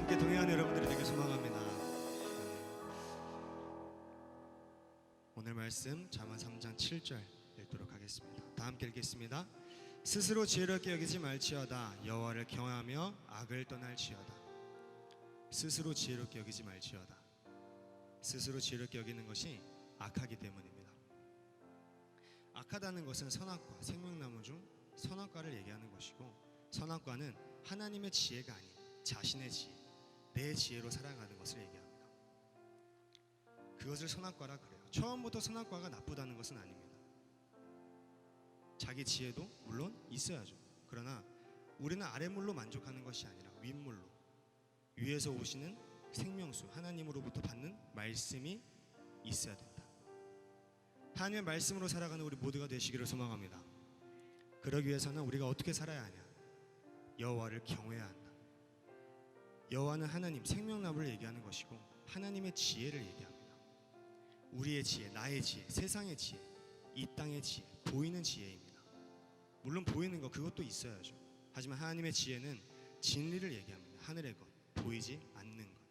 함께 동행하는 여러분들이 되게 소망합니다. 오늘 말씀 잠언 3장 7절 읽도록 하겠습니다. 다 함께 읽겠습니다. 스스로 지혜롭게 여기지 말지어다. 여호와를 경외하며 악을 떠날지어다. 스스로 지혜롭게 여기지 말지어다. 스스로 지혜롭게 여기는 것이 악하기 때문입니다. 악하다는 것은 선악과, 생명나무 중 선악과를 얘기하는 것이고, 선악과는 하나님의 지혜가 아닌 자신의 지혜, 내 지혜로 살아가는 것을 얘기합니다. 그것을 선악과라 그래요. 처음부터 선악과가 나쁘다는 것은 아닙니다. 자기 지혜도 물론 있어야죠. 그러나 우리는 아랫물로 만족하는 것이 아니라 윗물로, 위에서 오시는 생명수, 하나님으로부터 받는 말씀이 있어야 된다. 하나님의 말씀으로 살아가는 우리 모두가 되시기를 소망합니다. 그러기 위해서는 우리가 어떻게 살아야 하냐? 여호와를 경외해야 한다. 여호와는 하나님, 생명나무를 얘기하는 것이고, 하나님의 지혜를 얘기합니다. 우리의 지혜, 나의 지혜, 세상의 지혜, 이 땅의 지혜, 보이는 지혜입니다. 물론 보이는 것, 그것도 있어야죠. 하지만 하나님의 지혜는 진리를 얘기합니다. 하늘의 것, 보이지 않는 것.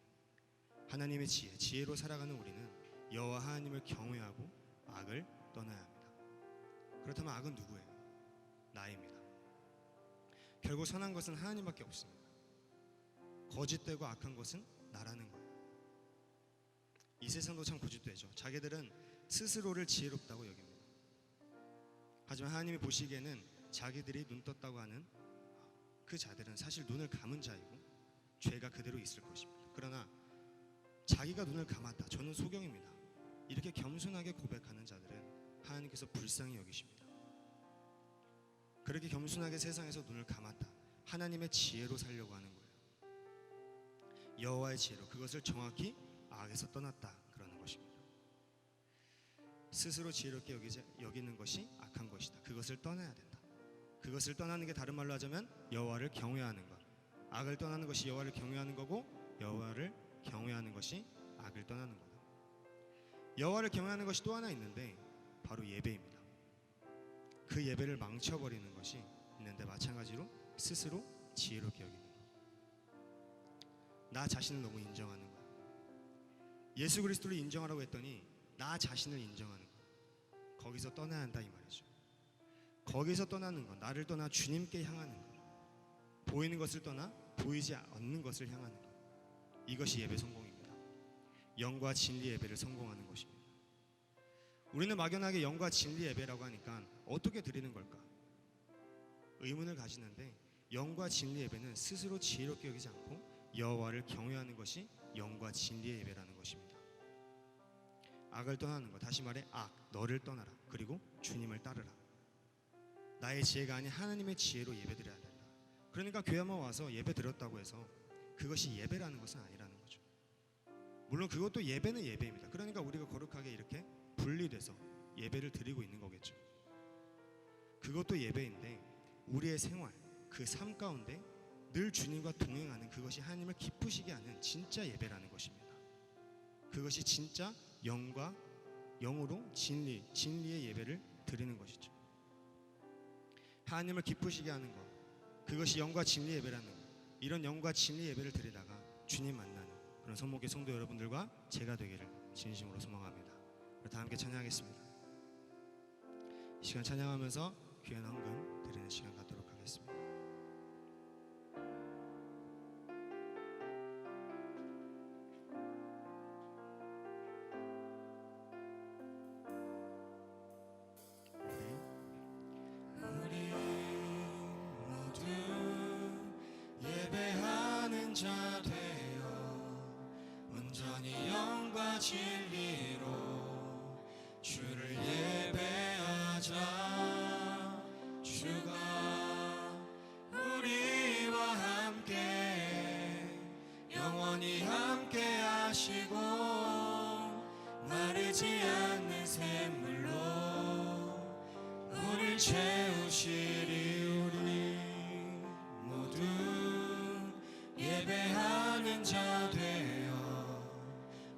하나님의 지혜, 지혜로 살아가는 우리는 여호와 하나님을 경외하고 악을 떠나야 합니다. 그렇다면 악은 누구예요? 나입니다. 결국 선한 것은 하나님밖에 없습니다. 거짓되고 악한 것은 나라는 거예요. 이 세상도 참 거짓되죠. 자기들은 스스로를 지혜롭다고 여깁니다. 하지만 하나님이 보시기에는 자기들이 눈 떴다고 하는 그 자들은 사실 눈을 감은 자이고 죄가 그대로 있을 것입니다. 그러나 자기가 눈을 감았다, 저는 소경입니다, 이렇게 겸손하게 고백하는 자들은 하나님께서 불쌍히 여기십니다. 그렇게 겸손하게 세상에서 눈을 감았다, 하나님의 지혜로 살려고 하는 거예요. 여호와의 지혜로, 그것을 정확히 악에서 떠났다 그러는 것입니다. 스스로 지혜롭게 여기는 것이 악한 것이다. 그것을 떠나야 된다. 그것을 떠나는 게 다른 말로 하자면 여호와를 경외하는 것. 악을 떠나는 것이 여호와를 경외하는 거고, 여호와를 경외하는 것이 악을 떠나는 거다. 여호와를 경외하는 것이 또 하나 있는데 바로 예배입니다. 그 예배를 망쳐버리는 것이 있는데, 마찬가지로 스스로 지혜롭게 여기는 것. 나 자신을 너무 인정하는 것. 예수 그리스도를 인정하라고 했더니 나 자신을 인정하는 것, 거기서 떠나야 한다 이 말이죠. 거기서 떠나는 것, 나를 떠나 주님께 향하는 것, 보이는 것을 떠나 보이지 않는 것을 향하는 것, 이것이 예배 성공입니다. 영과 진리 예배를 성공하는 것입니다. 우리는 막연하게 영과 진리 예배라고 하니까 어떻게 드리는 걸까? 의문을 가지는데, 영과 진리 예배는 스스로 지혜롭게 여기지 않고 여호와를 경외하는 것이 영과 진리의 예배라는 것입니다. 악을 떠나는 것, 다시 말해 악, 너를 떠나라. 그리고 주님을 따르라. 나의 지혜가 아닌 하나님의 지혜로 예배드려야 된다. 그러니까 교회만 와서 예배 드렸다고 해서 그것이 예배라는 것은 아니라는 거죠. 물론 그것도 예배는 예배입니다. 그러니까 우리가 거룩하게 이렇게 분리돼서 예배를 드리고 있는 거겠죠. 그것도 예배인데, 우리의 생활, 그 삶 가운데 늘 주님과 동행하는 그것이 하나님을 기쁘시게 하는 진짜 예배라는 것입니다. 그것이 진짜 영과 영으로 진리의 예배를 드리는 것이죠. 하나님을 기쁘시게 하는 것, 그것이 영과 진리 예배라는 것. 이런 영과 진리 예배를 드리다가 주님 만나는 그런 성목의 성도 여러분들과 제가 되기를 진심으로 소망합니다. 다 함께 찬양하겠습니다. 이 시간 찬양하면서 귀한 헌금 드리는 시간 갖도록 하겠습니다. 우리 모두 예배하는 자 되어 온전히 영과 진리로 주를 예배하자. 주가 우리와 함께 영원히 함께 하시고, 마르지 않는 샘물로 우릴 채우시리. 우리 모두 예배하는 자 되어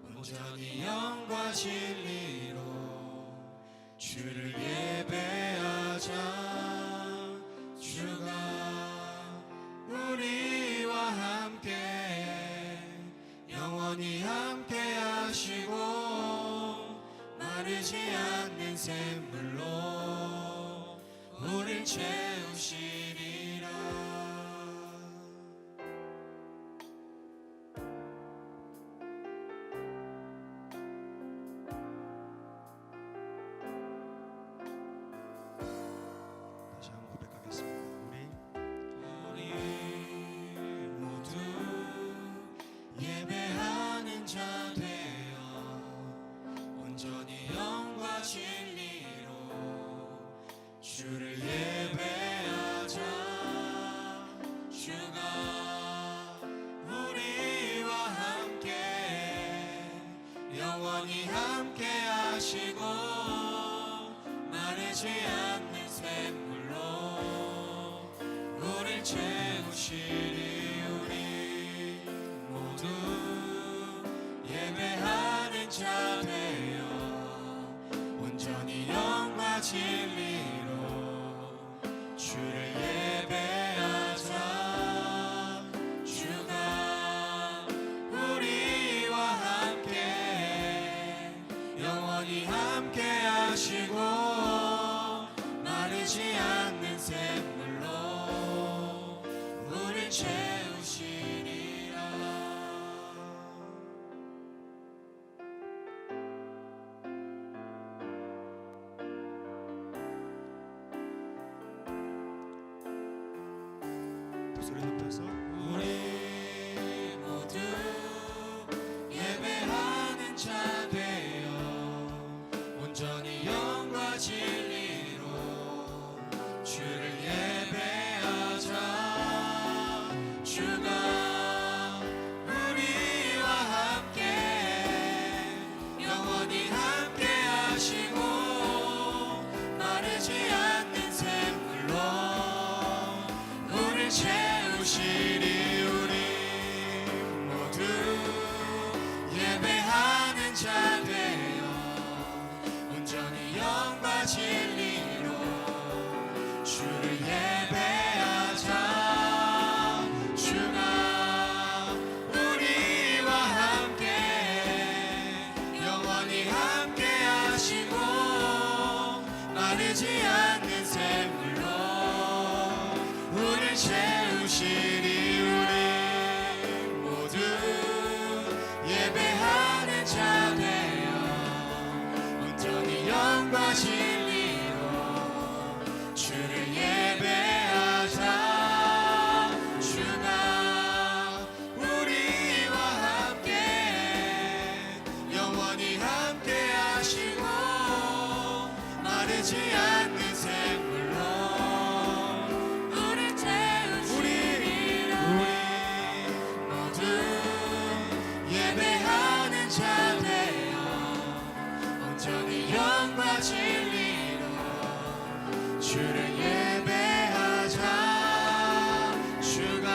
온전히 영과 진리로 주를 예배하자. 주가 우리와 함께 샘물로 우릴 채우시리라. 다시 한번 고백하겠습니다. 우리 모두 예배하는 자 되어 온전히 영과 진리로 주를 예배하자. 주가 우리와 함께 영원히 함께 하시고 마르지 않는 샘물로 우릴 채우시리. 우리 모두 예배하는 자 되어 온전히 영과 진리로 주를 예배하자. 주가 우리와 함께 영원히 함께 하시고 마르지 않는 샘물로 우릴 채우시리라. 또 소리 높여서 우리 모두 예배하는 자 되어 온전히 영과 진리로 주를 예배하자. 주가 우리와 함께 영원히 함께 하시고 마르지 않는 샘물로 우릴 채우시리. 우리 모두 예배하는 자 되어 온전히 영과 진리로 주를 예배하자. 주가 우리와 함께 영원히 함께 하시고 마르지 않는 샘물로 우릴 채우시리. 우리 모두 예배하는 자 되어 온전히 영과 진리로 주를 예배하자. 주가 우리와 함께 영원히 함께 하시고 마르지 않는 샘물로 우릴 채우시리라. 우리 모두 예배하는 자 되어 온전히 영과 진리로 주를 예배하자. 주가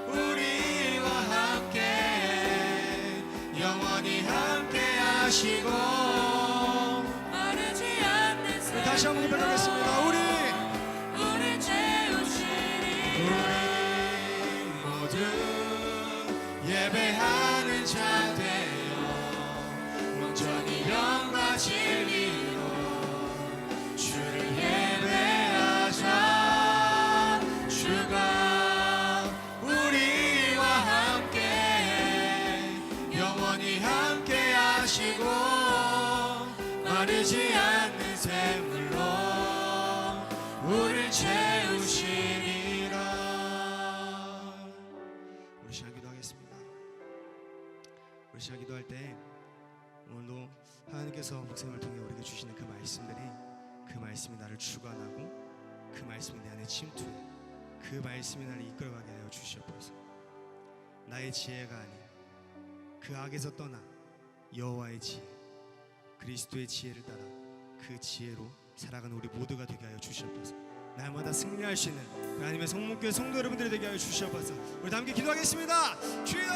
우리와 함께 영원히 함께 하시고 마르지 않는 샘물로 다시 한번 고백하겠습니다. 우릴 채우시리. 우리 모두 예배하는 자 되어 온전히 영과 진리로 주를 예배하자. 주가 우리와 함께 영원히 함께 하시고 마르지 않는 샘물로 우릴 채우시리라. 우리 시간 기도하겠습니다. 우리 시간 기도할 때 오늘도 하나님께서 목사님을 통해 우리에게 주시는 그 말씀이 나를 주관하고 그 말씀이 내 안에 침투해 그 말씀이 나를 이끌어가게 하여 주시옵소서. 나의 지혜가 아닌 그 악에서 떠나 여호와의 지혜 그리스도의 지혜를 따라 그 지혜로 살아가는 우리 모두가 되게 하여 주시옵소서. 날마다 승리할 수 있는 그 하나님의 성목교회 성도 여러분들이 되게 하여 주시옵소서. 우리 다 함께 기도하겠습니다. 주여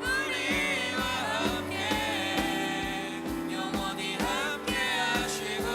우리와 함께 영원히 함께 하시고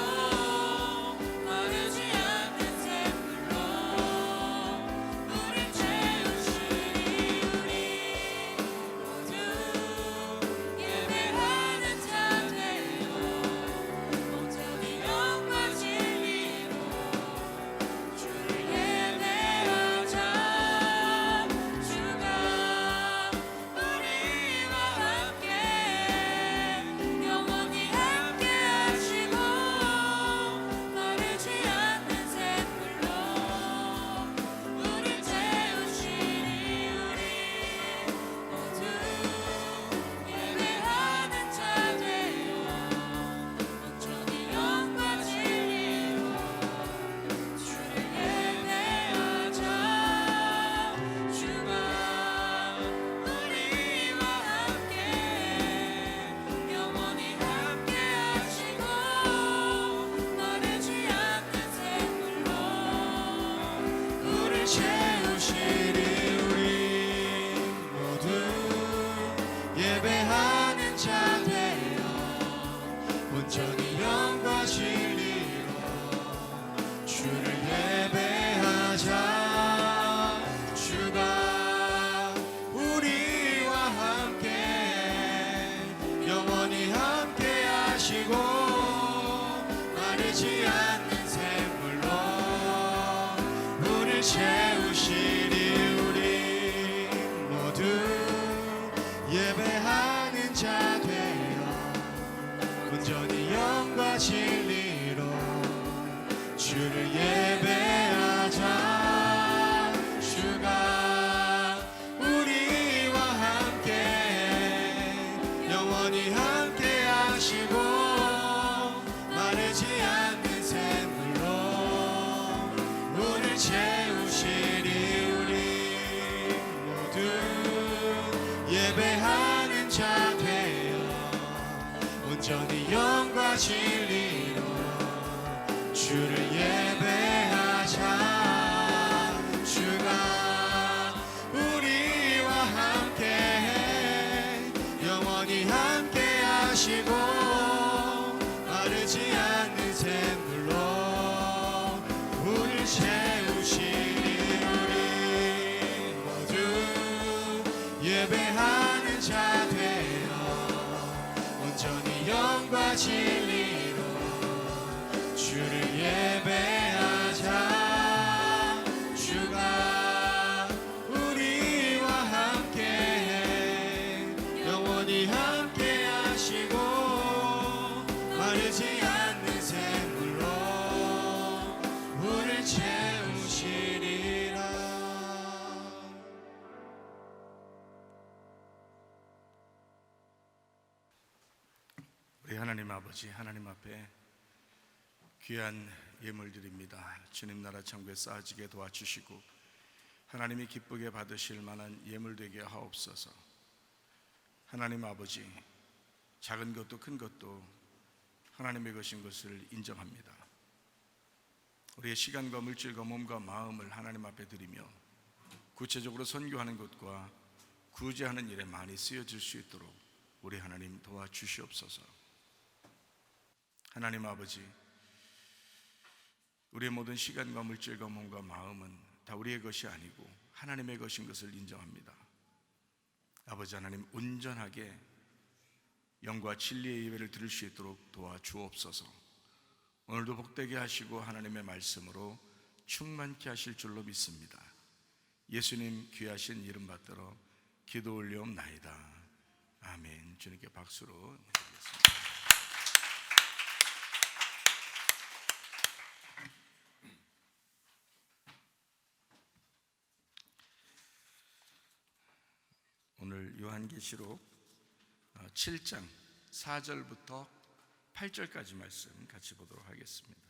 마르지 않는 샘물로 우릴 채우시리. 우리 모두 예배하는 자 되어 온전히 영과 진리로 주를 예배하자. 주가 우리와 함께 영원히 함께 하시고 마르지 않는 샘물로 우릴 채우시리. 우리 모두 예배하는 자 되어 온전히 영과 진리로 주를 예배하자. 주가 우리와 함께 영원히 함께 하시고 마르지 않는 샘물로 우릴 채우시리. 우리 모두 예배하는 자 되어 온전히 영과 진리로 주를 예배하자. 주가 우리와 함께 영원히 함께 하시고 마르지 않는 샘물로 우릴 채우시리라. 우리 하나님 아버지, 하나님 앞에 귀한 예물 드립니다. 주님 나라 천국에 쌓아지게 도와주시고 하나님이 기쁘게 받으실 만한 예물 되게 하옵소서. 하나님 아버지, 작은 것도 큰 것도 하나님의 것인 것을 인정합니다. 우리의 시간과 물질과 몸과 마음을 하나님 앞에 드리며 구체적으로 선교하는 것과 구제하는 일에 많이 쓰여질 수 있도록 우리 하나님 도와주시옵소서. 하나님 아버지, 우리의 모든 시간과 물질과 몸과 마음은 다 우리의 것이 아니고 하나님의 것인 것을 인정합니다. 아버지 하나님, 온전하게 영과 진리의 예배를 드릴 수 있도록 도와주옵소서. 오늘도 복되게 하시고 하나님의 말씀으로 충만케 하실 줄로 믿습니다. 예수님 귀하신 이름 받들어 기도 올리옵나이다. 아멘. 주님께 박수로 드리겠습니다. 오늘 요한계시록 7장 4절부터 8절까지 말씀 같이 보도록 하겠습니다.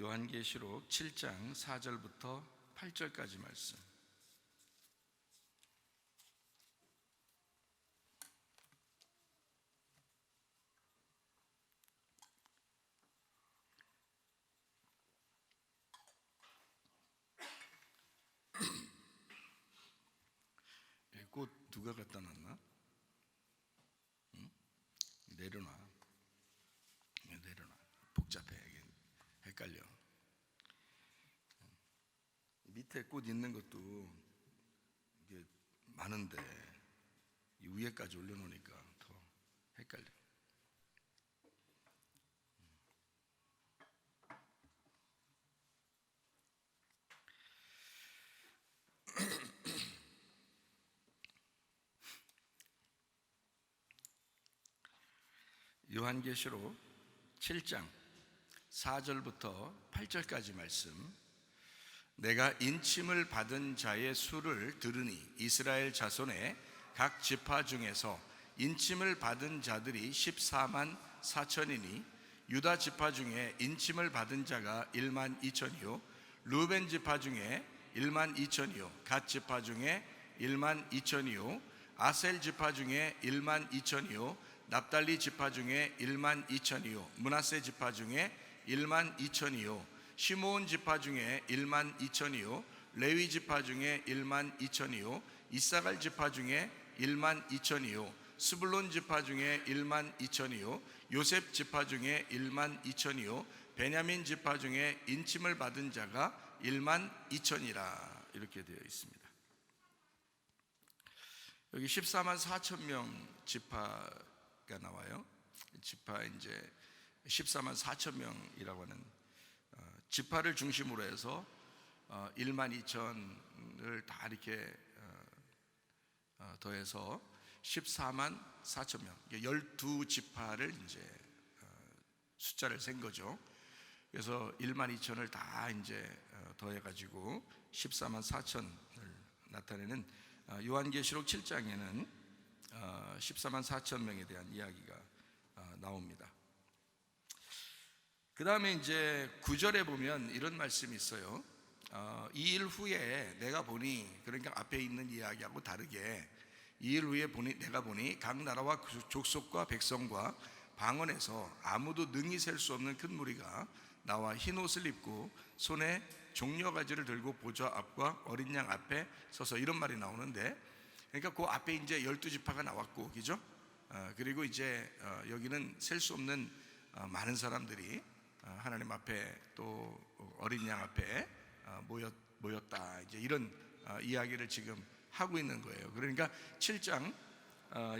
요한계시록 7장 4절부터 8절까지 말씀. 꽃 누가 갖다 놨나? 응? 내려놔. 복잡해. 헷갈려. 밑에 꽃 있는 것도 이게 많은데 이 위에까지 올려놓으니까 더 헷갈려. 요한계시록 7장 4절부터 8절까지 말씀. 내가 인침을 받은 자의 수를 들으니 이스라엘 자손의 각 지파 중에서 인침을 받은 자들이 14만 4천이니 유다 지파 중에 인침을 받은 자가 1만 2천이요 루벤 지파 중에 1만 2천이요 갓 지파 중에 1만 2천이요 아셀 지파 중에 1만 2천이요 납달리 지파 중에 1만 2천이요 므낫세 지파 중에 1만 2천이요 시므온 지파 중에 1만 2천이요 레위 지파 중에 1만 2천이요 이사갈 지파 중에 1만 2천이요 스불론 지파 중에 1만 2천이요 요셉 지파 중에 1만 2천이요 베냐민 지파 중에 인침을 받은 자가 1만 2천이라 이렇게 되어 있습니다. 여기 14만 4천 명 지파가 나와요. 지파 이제 14만 4천 명이라고 하는 지파를 중심으로 해서 1만 2천을 다 이렇게 더해서 14만 4천 명, 12지파를 이제 숫자를 센 거죠. 그래서 1만 2천을 다 이제 더해가지고 14만 4천을 나타내는 요한계시록 7장에는 14만 4천 명에 대한 이야기가 나옵니다. 그 다음에 이제 9절에 보면 이런 말씀이 있어요. 이 일 후에 내가 보니, 그러니까 앞에 있는 이야기하고 다르게 이 일 후에 내가 보니 각 나라와 족속과 백성과 방언에서 아무도 능히 셀 수 없는 큰 무리가 나와 흰 옷을 입고 손에 종려가지를 들고 보좌 앞과 어린 양 앞에 서서, 이런 말이 나오는데, 그러니까 그 앞에 이제 12지파가 나왔고, 그죠? 그리고 이제 여기는 셀 수 없는 많은 사람들이 하나님 앞에 또 어린 양 앞에 모였다, 이제 이런 이야기를 지금 하고 있는 거예요. 그러니까 7장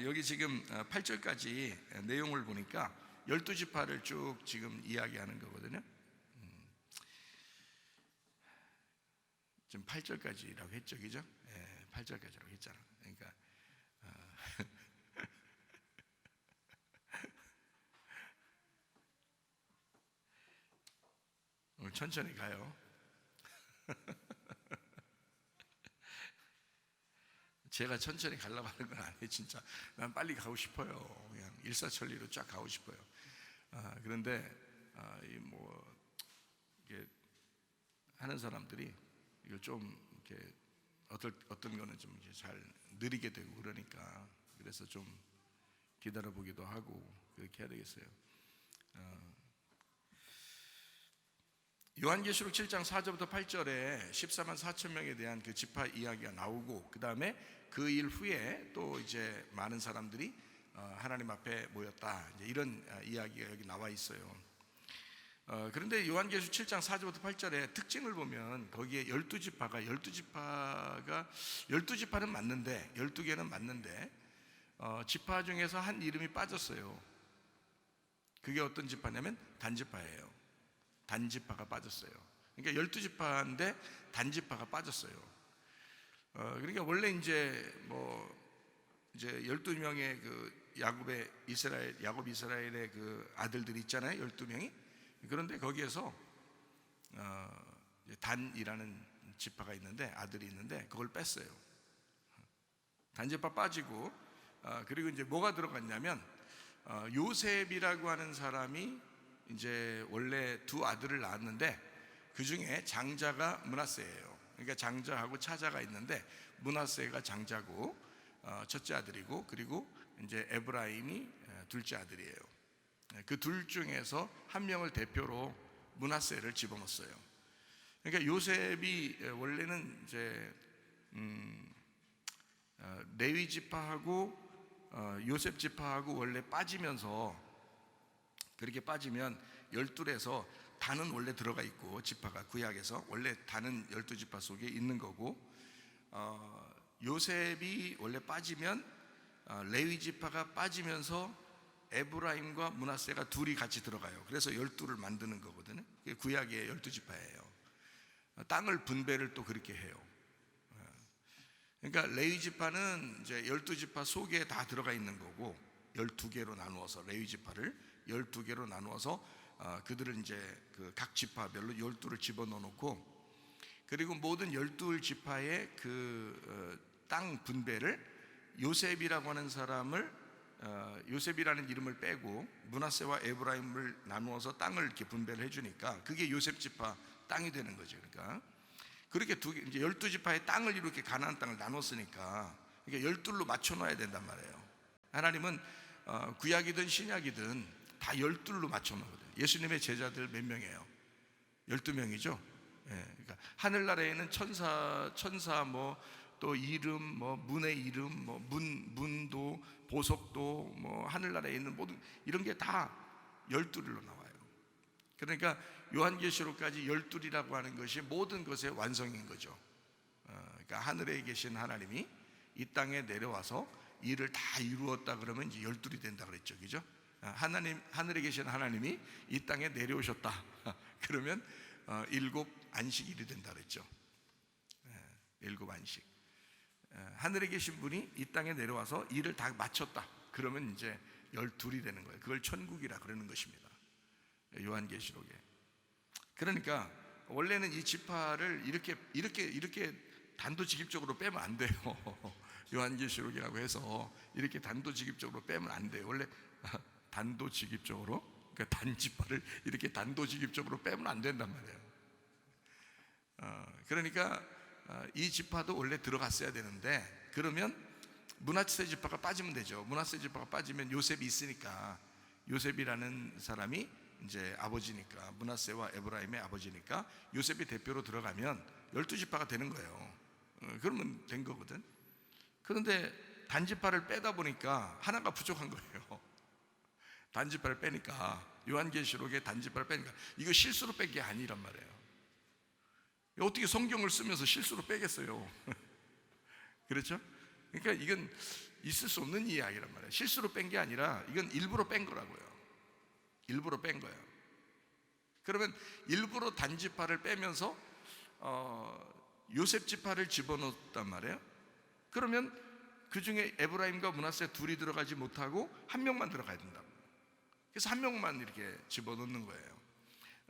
여기 지금 8절까지 내용을 보니까 12지파를 쭉 지금 이야기하는 거거든요. 지금 8절까지라고 했죠, 그죠? 8절까지라고 했잖아. 그러니까 오늘 천천히 가요. 제가 천천히 가려고 하는 건 아니에요. 진짜 난 빨리 가고 싶어요. 그냥 일사천리로 쫙 가고 싶어요. 그런데 뭐 이게 하는 사람들이 이거 좀 이렇게 어떤 거는 좀 이렇게 잘 느리게 되고 그러니까, 그래서 좀 기다려 보기도 하고 그렇게 해야 되겠어요. 요한계시록 7장 4절부터 8절에 14만 4천 명에 대한 그 지파 이야기가 나오고, 그 다음에 그 일 후에 또 이제 많은 사람들이 하나님 앞에 모였다, 이제 이런 이야기가 여기 나와 있어요. 그런데 요한계시록 7장 4절부터 8절의 특징을 보면 거기에 12지파는 맞는데, 12개는 맞는데 지파 중에서 한 이름이 빠졌어요. 그게 어떤 지파냐면 단지파예요. 단지파가 빠졌어요. 그러니까 12지파인데 단지파가 빠졌어요. 그러니까 원래 이제 이제 12명의 그 야곱 이스라엘의 그 아들들이 있잖아요. 12명이. 그런데 거기에서 단이라는 지파가 있는데, 아들이 있는데 그걸 뺐어요. 단지파 빠지고, 그리고 이제 뭐가 들어갔냐면 요셉이라고 하는 사람이 이제 원래 두 아들을 낳았는데 그 중에 장자가 므낫세예요. 그러니까 장자하고 차자가 있는데 므낫세가 장자고 첫째 아들이고, 그리고 이제 에브라임이 둘째 아들이에요. 그 둘 중에서 한 명을 대표로 므낫세를 집어넣었어요. 그러니까 요셉이 원래는 이제 레위 지파하고 요셉 지파하고 원래 빠지면서, 그렇게 빠지면 12에서 단은 원래 들어가 있고, 지파가 구약에서 원래 단은 12지파 속에 있는 거고, 요셉이 원래 빠지면 레위 지파가 빠지면서 에브라임과 므낫세가 둘이 같이 들어가요. 그래서 12를 만드는 거거든요. 그게 구약의 12지파예요. 땅을 분배를 또 그렇게 해요. 그러니까 레위 지파는 이제 12지파 속에 다 들어가 있는 거고, 12개로 나누어서 레위 지파를 12개로 나누어서 그들은 이제 그 각 지파별로 12를 집어넣어 놓고, 그리고 모든 12지파의 그 땅 분배를 요셉이라고 하는 사람을 요셉이라는 이름을 빼고 므낫세와 에브라임을 나누어서 땅을 이렇게 분배를 해주니까 그게 요셉 지파 땅이 되는 거죠. 그러니까 그렇게 이제 12지파의 땅을 이렇게 가나안 땅을 나눴으니까, 그러니까 12로 맞춰놔야 된단 말이에요. 하나님은 구약이든 신약이든 다 12로 맞춰놓거든요. 예수님의 제자들 몇 명이에요? 12명이죠. 그러니까 하늘나라에는 천사 또 이름, 문의 이름, 문도, 보석도, 하늘나라에 있는 모든 이런 게 다 12로 나와요. 그러니까 요한계시록까지 12이라고 하는 것이 모든 것의 완성인 거죠. 그러니까 하늘에 계신 하나님이 이 땅에 내려와서 일을 다 이루었다 그러면 이제 12이 된다 그랬죠, 그죠? 하나님, 하늘에 계신 하나님이 이 땅에 내려오셨다. 그러면 7 안식일이 된다 그랬죠. 7 안식. 하늘에 계신 분이 이 땅에 내려와서 일을 다 마쳤다. 그러면 이제 12이 되는 거예요. 그걸 천국이라 그러는 것입니다. 요한계시록에. 그러니까 원래는 이 지파를 이렇게 단도직입적으로 빼면 안 돼요. 요한계시록이라고 해서 이렇게 단도직입적으로 빼면 안 돼요. 원래 단도직입적으로, 그러니까 단지파를 이렇게 단도직입적으로 빼면 안 된단 말이에요. 그러니까 이 지파도 원래 들어갔어야 되는데, 그러면 므낫세 지파가 빠지면 되죠. 므낫세 지파가 빠지면 요셉이 있으니까, 요셉이라는 사람이 이제 아버지니까, 므낫세와 에브라임의 아버지니까 요셉이 대표로 들어가면 12지파가 되는 거예요. 그러면 된 거거든. 그런데 단지파를 빼다 보니까 하나가 부족한 거예요. 단지파를 빼니까, 요한계시록에 단지파를 빼니까, 이거 실수로 뺀 게 아니란 말이에요. 어떻게 성경을 쓰면서 실수로 빼겠어요? 그렇죠? 그러니까 이건 있을 수 없는 이야기란 말이에요. 실수로 뺀 게 아니라 이건 일부러 뺀 거라고요. 일부러 뺀 거예요. 그러면 일부러 단지파를 빼면서 요셉 지파를 집어넣었단 말이에요. 그러면 그 중에 에브라임과 므낫세 둘이 들어가지 못하고 한 명만 들어가야 된다. 그래서 한 명만 이렇게 집어넣는 거예요.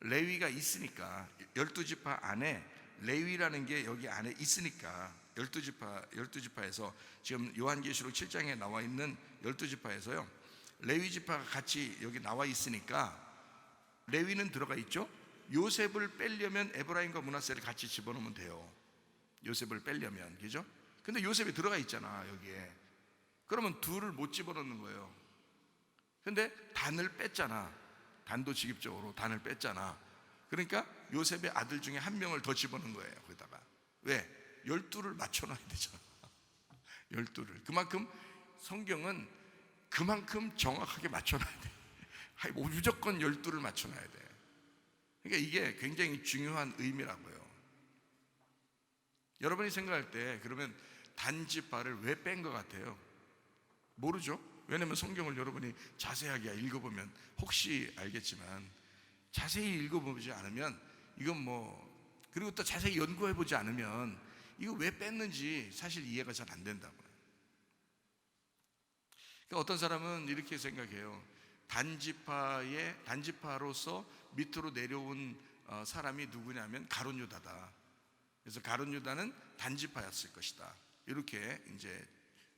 레위가 있으니까, 12지파 안에 레위라는 게 여기 안에 있으니까, 12지파에서 지금 요한계시록 7장에 나와 있는 12지파에서요, 레위 지파가 같이 여기 나와 있으니까 레위는 들어가 있죠. 요셉을 빼려면 에브라임과 므낫세를 같이 집어넣으면 돼요. 요셉을 빼려면, 그죠? 근데 요셉이 들어가 있잖아, 여기에. 그러면 둘을 못 집어넣는 거예요. 근데 단을 뺐잖아. 단도직입적으로 단을 뺐잖아. 그러니까 요셉의 아들 중에 한 명을 더 집어넣은 거예요. 거기다가. 왜? 12를 맞춰놔야 되잖아. 12를. 그만큼 성경은 그만큼 정확하게 맞춰놔야 돼. 무조건 12를 맞춰놔야 돼. 그러니까 이게 굉장히 중요한 의미라고요. 여러분이 생각할 때 그러면 단지파를 왜 뺀 것 같아요? 모르죠? 왜냐면 성경을 여러분이 자세하게 읽어보면 혹시 알겠지만, 자세히 읽어보지 않으면 이건 그리고 또 자세히 연구해보지 않으면 이거 왜 뺐는지 사실 이해가 잘 안 된다고요. 그러니까 어떤 사람은 이렇게 생각해요. 단지파로서 밑으로 내려온 사람이 누구냐면 가룟 유다다. 그래서 가룟 유다는 단지파였을 것이다. 이렇게 이제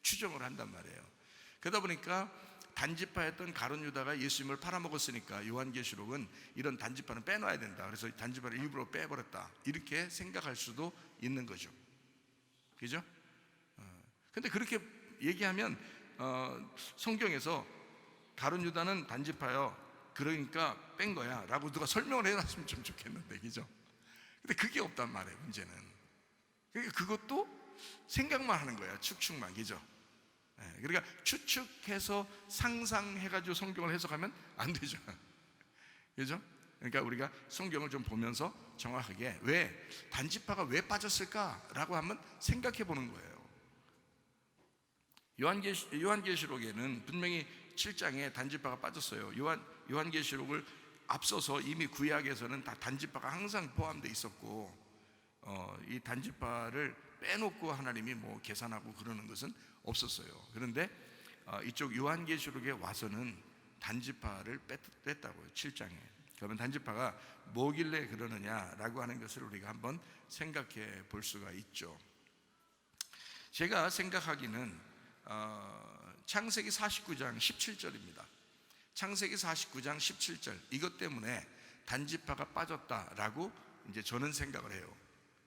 추정을 한단 말이에요. 그러다 보니까 단지파였던 가룟 유다가 예수님을 팔아먹었으니까 요한계시록은 이런 단지파는 빼놔야 된다. 그래서 단지파를 일부러 빼버렸다. 이렇게 생각할 수도 있는 거죠. 그죠? 근데 그렇게 얘기하면 성경에서 가룟 유다는 단지파요, 그러니까 뺀 거야 라고 누가 설명을 해놨으면 좀 좋겠는데, 그죠? 근데 그게 없단 말이에요, 문제는. 그러니까 그것도 생각만 하는 거야, 추측만, 그죠? 그러니까 추측해서 상상해가지고 성경을 해석하면 안 되죠. 그죠? 그러니까 우리가 성경을 좀 보면서 정확하게 왜 단지파가 왜 빠졌을까라고 한번 생각해 보는 거예요. 요한계시록에는 분명히 7장에 단지파가 빠졌어요. 요한계시록을 앞서서 이미 구약에서는 다 단지파가 항상 포함되어 있었고, 이 단지파를 빼놓고 하나님이 계산하고 그러는 것은 없었어요. 그런데 이쪽 요한계시록에 와서는 단지파를 뺐다고요. 7장에. 그러면 단지파가 뭐길래 그러느냐라고 하는 것을 우리가 한번 생각해 볼 수가 있죠. 제가 생각하기는 창세기 49장 17절입니다. 창세기 49장 17절, 이것 때문에 단지파가 빠졌다라고 이제 저는 생각을 해요.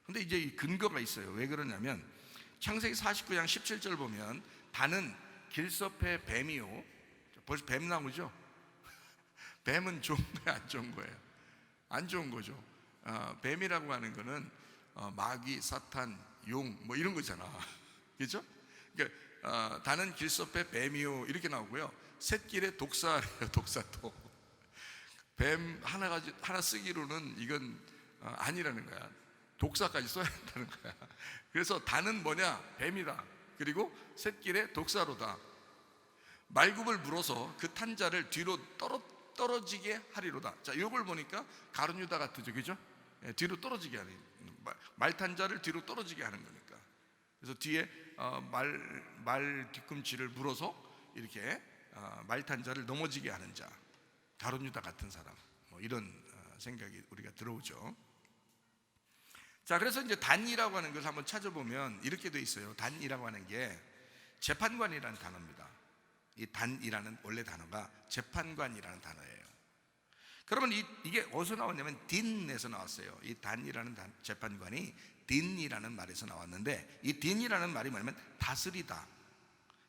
근데 이제 이 근거가 있어요. 왜 그러냐면 창세기 49장 17절 보면 단은 길섭의 뱀이요. 벌써 뱀 나오죠? 뱀은 좋은 거예요, 안 좋은 거예요? 안 좋은 거죠. 뱀이라고 하는 거는 마귀, 사탄, 용 이런 거잖아. 그렇죠? 그러니까 단은 길섭의 뱀이요 이렇게 나오고요. 샛길의 독사래요, 독사도. 뱀 하나 쓰기로는 이건 아니라는 거야. 독사까지 써야 한다는 거야. 그래서 단은 뭐냐? 뱀이다. 그리고 샛길의 독사로다. 말굽을 물어서 그 탄자를 뒤로 떨어지게 하리로다. 자, 이걸 보니까 가룟 유다 같으죠, 그죠? 예, 뒤로 떨어지게 하는, 말탄자를 뒤로 떨어지게 하는 거니까. 그래서 뒤에 말 뒤꿈치를 물어서 이렇게 말탄자를 넘어지게 하는 자, 가룟 유다 같은 사람, 뭐 이런 생각이 우리가 들어오죠. 자, 그래서 이제 단이라고 하는 것을 한번 찾아보면 이렇게 돼 있어요. 단이라고 하는 게 재판관이라는 단어입니다. 이 단이라는 원래 단어가 재판관이라는 단어예요. 그러면 이게 어디서 나왔냐면 딘에서 나왔어요. 이 단이라는 재판관이 딘이라는 말에서 나왔는데, 이 딘이라는 말이 뭐냐면 다스리다,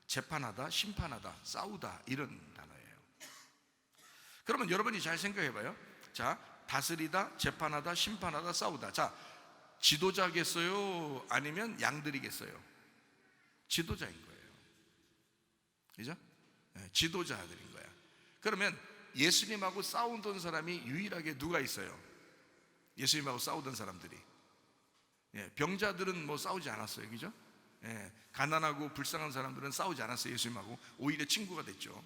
재판하다, 심판하다, 싸우다, 이런 단어예요. 그러면 여러분이 잘 생각해봐요. 자, 다스리다, 재판하다, 심판하다, 싸우다. 자, 지도자겠어요? 아니면 양들이겠어요? 지도자인 거예요. 그죠? 네, 지도자들인 거야. 그러면 예수님하고 싸우던 사람이 유일하게 누가 있어요? 예수님하고 싸우던 사람들이. 예, 병자들은 뭐 싸우지 않았어요, 그죠? 예, 가난하고 불쌍한 사람들은 싸우지 않았어요. 예수님하고 오히려 친구가 됐죠.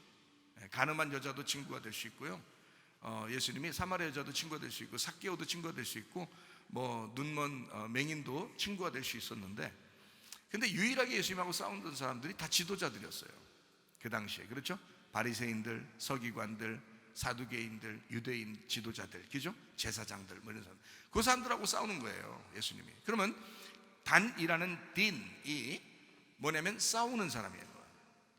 예, 가늠한 여자도 친구가 될 수 있고요. 예수님이 사마리아 여자도 친구가 될 수 있고, 삭개오도 친구가 될 수 있고, 뭐 눈먼 맹인도 친구가 될 수 있었는데, 근데 유일하게 예수님하고 싸우던 사람들이 다 지도자들이었어요, 그 당시에. 그렇죠? 바리새인들, 서기관들, 사두개인들, 유대인 지도자들, 그죠? 제사장들, 뭐 이런 사람, 그 사람들하고 싸우는 거예요, 예수님이. 그러면 단이라는 딘이 뭐냐면 싸우는 사람이에요.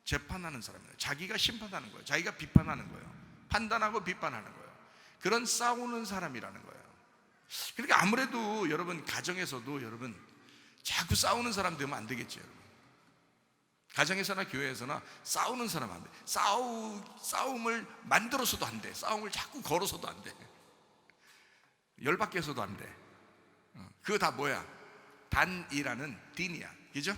재판하는 사람이에요. 자기가 심판하는 거예요. 자기가 비판하는 거예요. 판단하고 비판하는 거예요. 그런 싸우는 사람이라는 거예요. 그러니까 아무래도 여러분 가정에서도 여러분 자꾸 싸우는 사람 되면 안 되겠죠, 여러분. 가정에서나 교회에서나 싸우는 사람 안 돼. 싸움을 만들어서도 안 돼. 싸움을 자꾸 걸어서도 안 돼. 열받게 해서도 안 돼. 그거 다 뭐야? 단이라는 딘이야, 그죠?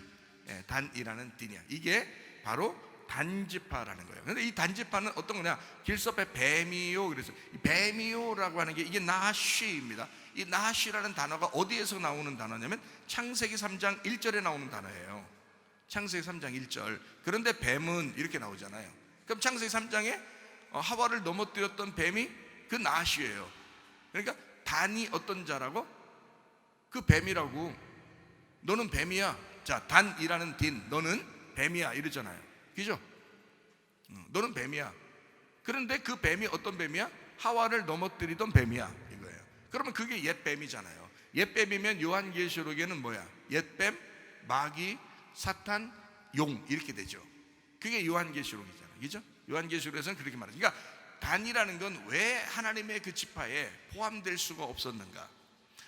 예, 단이라는 딘이야. 이게 바로 단지파라는 거예요. 근데 이 단지파는 어떤 거냐? 길섭의 뱀이요. 그래서 이 뱀이요라고 하는 게 이게 나하쉬입니다. 이 나하쉬라는 단어가 어디에서 나오는 단어냐면 창세기 3장 1절에 나오는 단어예요. 창세기 3장 1절. 그런데 뱀은 이렇게 나오잖아요. 그럼 창세기 3장에 하와를 넘어뜨렸던 뱀이 그 나하쉬예요. 그러니까 단이 어떤 자라고? 그 뱀이라고. 너는 뱀이야. 자, 단이라는 딘, 너는 뱀이야, 이러잖아요, 그죠? 너는 뱀이야. 그런데 그 뱀이 어떤 뱀이야? 하와를 넘어뜨리던 뱀이야, 이거예요. 그러면 그게 옛뱀이잖아요. 옛뱀이면 요한계시록에는 뭐야? 옛뱀, 마귀, 사탄, 용, 이렇게 되죠. 그게 요한계시록이잖아요, 그죠? 요한계시록에서는 그렇게 말해요. 그러니까 단이라는 건 왜 하나님의 그 지파에 포함될 수가 없었는가?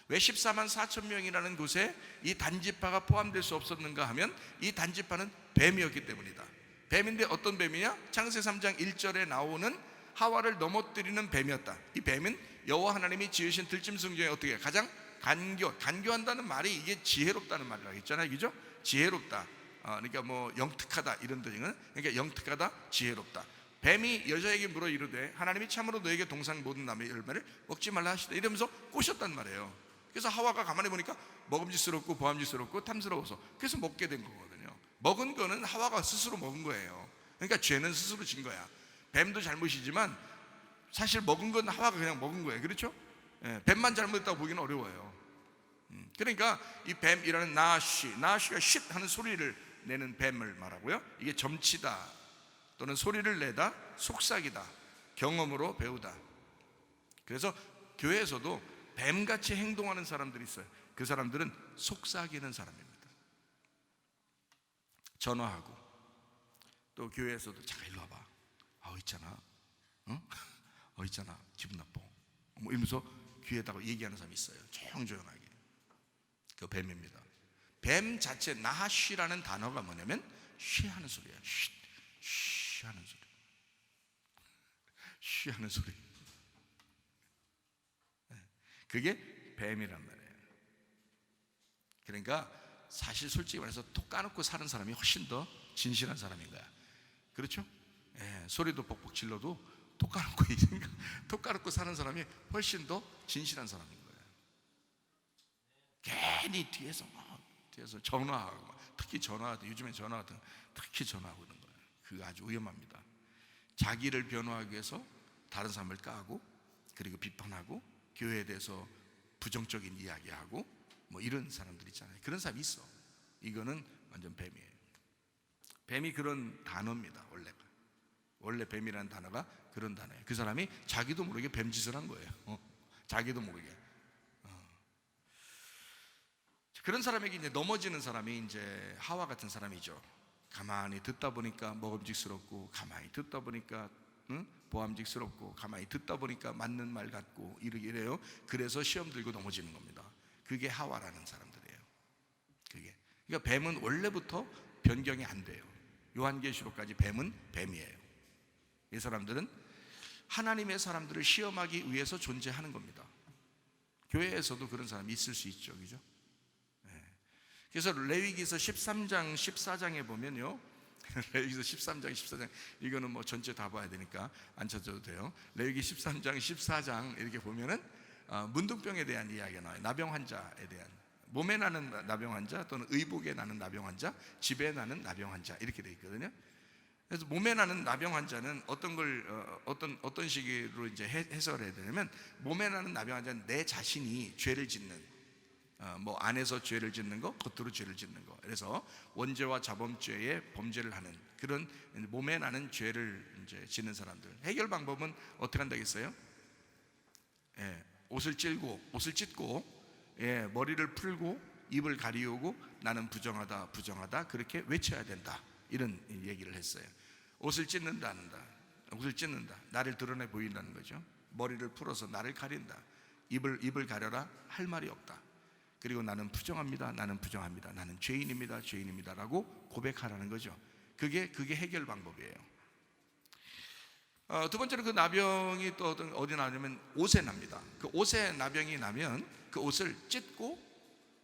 왜 14만 4천 명이라는 곳에 이 단지파가 포함될 수 없었는가 하면 이 단지파는 뱀이었기 때문이다. 뱀인데 어떤 뱀이냐? 창세기 3장 1절에 나오는 하와를 넘어뜨리는 뱀이었다. 이 뱀은 여호와 하나님이 지으신 들짐승 중에 어떻게 가장 간교한다는 말이 이게 지혜롭다는 말이라고 했잖아요, 그죠? 지혜롭다. 그러니까 뭐 영특하다 이런 뜻이거든. 그러니까 영특하다, 지혜롭다. 뱀이 여자에게 물어 이르되 하나님이 참으로 너에게 동산 모든 나무의 열매를 먹지 말라 하시다, 이러면서 꼬셨단 말이에요. 그래서 하와가 가만히 보니까 먹음직스럽고 보암직스럽고 탐스러워서 그래서 먹게 된 거거든요. 먹은 거는 하와가 스스로 먹은 거예요. 그러니까 죄는 스스로 진 거야. 뱀도 잘못이지만 사실 먹은 건 하와가 그냥 먹은 거예요, 그렇죠? 예, 뱀만 잘못했다고 보기는 어려워요. 그러니까 이 뱀이라는 나하쉬가 쉿 하는 소리를 내는 뱀을 말하고요, 이게 점치다 또는 소리를 내다, 속삭이다, 경험으로 배우다. 그래서 교회에서도 뱀같이 행동하는 사람들이 있어요. 그 사람들은 속삭이는 사람입니다. 전화하고 또 교회에서도 잠깐 일로 와봐. 있잖아, 있잖아, 기분 나빠, 뭐 이러면서 귀에다가 얘기하는 사람이 있어요. 조용조용하게. 그 뱀입니다. 뱀 자체 나하쉬라는 단어가 뭐냐면 쉬하는 소리야. 쉬하는 소리. 쉬하는 소리. 그게 뱀이란 말이에요. 그러니까 사실 솔직히 말해서 톡 까놓고 사는 사람이 훨씬 더 진실한 사람인 거야, 그렇죠? 예, 소리도 벅벅 질러도 톡 까놓고 사는 사람이 훨씬 더 진실한 사람인 거예요. 괜히 뒤에서 전화하고, 특히 전화하든 요즘엔 전화하든 특히 전화하고 있는 거예요. 그거 아주 위험합니다. 자기를 변호하기 위해서 다른 사람을 까고 그리고 비판하고 교회에 대해서 부정적인 이야기하고 뭐 이런 사람들 있잖아요. 그런 사람이 있어. 이거는 완전 뱀이에요. 뱀이 그런 단어입니다. 원래 뱀이라는 단어가 그런 단어예요. 그 사람이 자기도 모르게 뱀짓을 한 거예요. 자기도 모르게. 그런 사람에게 이제 넘어지는 사람이 이제 하와 같은 사람이죠. 가만히 듣다 보니까 먹음직스럽고, 가만히 듣다 보니까 보암직스럽고, 가만히 듣다 보니까 맞는 말 같고 이래요. 그래서 시험 들고 넘어지는 겁니다. 그게 하와라는 사람들이에요. 그러니까 뱀은 원래부터 변경이 안 돼요. 요한계시록까지 뱀은 뱀이에요. 이 사람들은 하나님의 사람들을 시험하기 위해서 존재하는 겁니다. 교회에서도 그런 사람이 있을 수 있죠, 그죠? 그래서 레위기서 13장 14장에 보면요, 레위기서 13장 14장, 이거는 뭐 전체 다 봐야 되니까 안 찾아도 돼요. 레위기 13장 14장 이렇게 보면은 문둥병에 대한 이야기가 나와요. 나병 환자에 대한, 몸에 나는 나병 환자 또는 의복에 나는 나병 환자, 집에 나는 나병 환자 이렇게 돼 있거든요. 그래서 몸에 나는 나병 환자는 어떤 식으로 이제 해석을 해야 되냐면, 몸에 나는 나병 환자는 내 자신이 죄를 짓는, 뭐 안에서 죄를 짓는 거, 겉으로 죄를 짓는 거. 그래서 원죄와 자범죄에 범죄를 하는 그런 몸에 나는 죄를 이제 짓는 사람들. 해결 방법은 어떻게 한다겠어요? 옷을 찢고, 머리를 풀고, 입을 가리우고, 나는 부정하다 그렇게 외쳐야 된다. 이런 얘기를 했어요. 옷을 찢는다, 나를 드러내 보인다는 거죠. 머리를 풀어서 나를 가린다. 입을 가려라, 할 말이 없다. 그리고 나는 부정합니다, 나는 죄인입니다라고 고백하라는 거죠. 그게 해결 방법이에요. 두 번째로 그 나병이 또 어디 나냐면 옷에 납니다. 그 옷에 나병이 나면 그 옷을 찢고,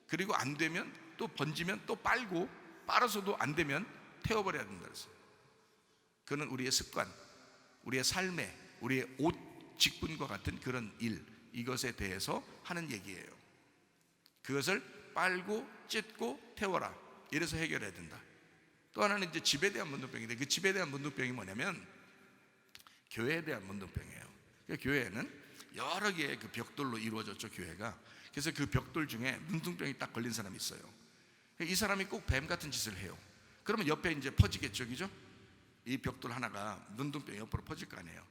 그리고 안 되면 또 번지면 또 빨고, 빨아서도 안 되면 태워버려야 된다 그랬어요. 그는 우리의 습관, 우리의 삶에, 우리의 옷 직분과 같은 그런 일, 이것에 대해서 하는 얘기예요. 그것을 빨고 찢고 태워라, 이래서 해결해야 된다. 또 하나는 이제 집에 대한 문둥병인데, 그 집에 대한 문둥병이 뭐냐면 교회에 대한 문둥병이에요. 그러니까 교회는 여러 개의 그 벽돌로 이루어졌죠, 교회가. 그래서 그 벽돌 중에 문둥병이 딱 걸린 사람이 있어요. 이 사람이 꼭 뱀 같은 짓을 해요. 그러면 옆에 이제 퍼지겠죠, 그죠? 이 벽돌 하나가 문둥병 옆으로 퍼질 거 아니에요.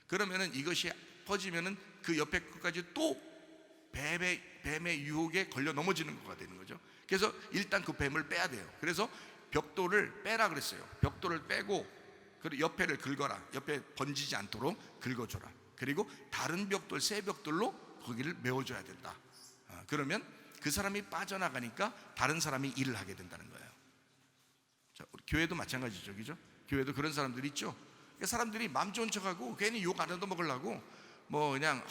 그러면은 이것이 퍼지면은 그 옆에 끝까지 또 뱀의 유혹에 걸려 넘어지는 거가 되는 거죠. 그래서 일단 그 뱀을 빼야 돼요. 그래서 벽돌을 빼라 그랬어요. 벽돌을 빼고, 그리고 옆에를 긁어라. 옆에 번지지 않도록 긁어줘라. 그리고 다른 벽돌, 새 벽돌로 거기를 메워줘야 된다. 그러면 그 사람이 빠져나가니까 다른 사람이 일을 하게 된다는 거예요. 자, 우리 교회도 마찬가지죠, 그죠? 교회도 그런 사람들이 있죠. 그러니까 사람들이 마음 좋은 척하고 괜히 욕 안 얻어먹으려고 뭐 그냥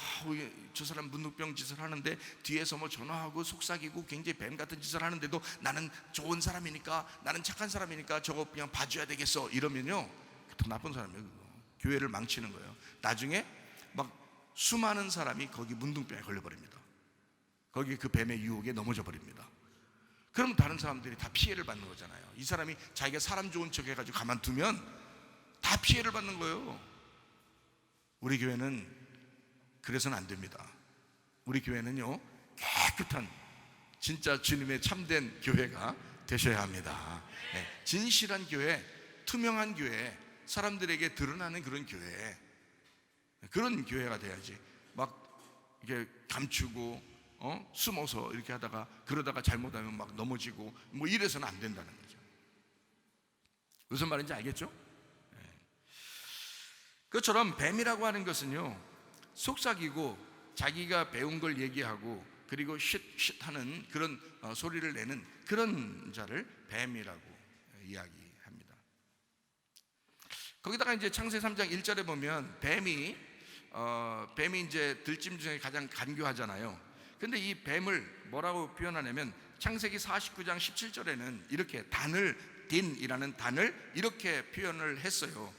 저 사람 문둥병 짓을 하는데 뒤에서 뭐 전화하고 속삭이고 굉장히 뱀 같은 짓을 하는데도 나는 좋은 사람이니까, 나는 착한 사람이니까 저거 그냥 봐줘야 되겠어, 이러면요 더 나쁜 사람이에요. 그거 교회를 망치는 거예요. 나중에 막 수많은 사람이 거기 문둥병에 걸려버립니다. 거기 그 뱀의 유혹에 넘어져 버립니다. 그러면 다른 사람들이 다 피해를 받는 거잖아요. 이 사람이 자기가 사람 좋은 척 해가지고 가만두면 다 피해를 받는 거예요. 우리 교회는 그래서는 안 됩니다. 우리 교회는요, 깨끗한 진짜 주님의 참된 교회가 되셔야 합니다. 진실한 교회, 투명한 교회, 사람들에게 드러나는 그런 교회, 그런 교회가 돼야지. 막 이렇게 감추고 숨어서 이렇게 하다가, 그러다가 잘못하면 막 넘어지고 뭐 이래서는 안 된다는 거죠. 무슨 말인지 알겠죠? 그것처럼 뱀이라고 하는 것은요, 속삭이고 자기가 배운 걸 얘기하고 그리고 쉿쉿 하는 그런 소리를 내는 그런 자를 뱀이라고 이야기합니다. 거기다가 이제 창세기 3장 1절에 보면 뱀이 이제 들짐 중에 가장 간교하잖아요. 근데 이 뱀을 뭐라고 표현하냐면 창세기 49장 17절에는 이렇게 딘이라는 단을 이렇게 표현을 했어요.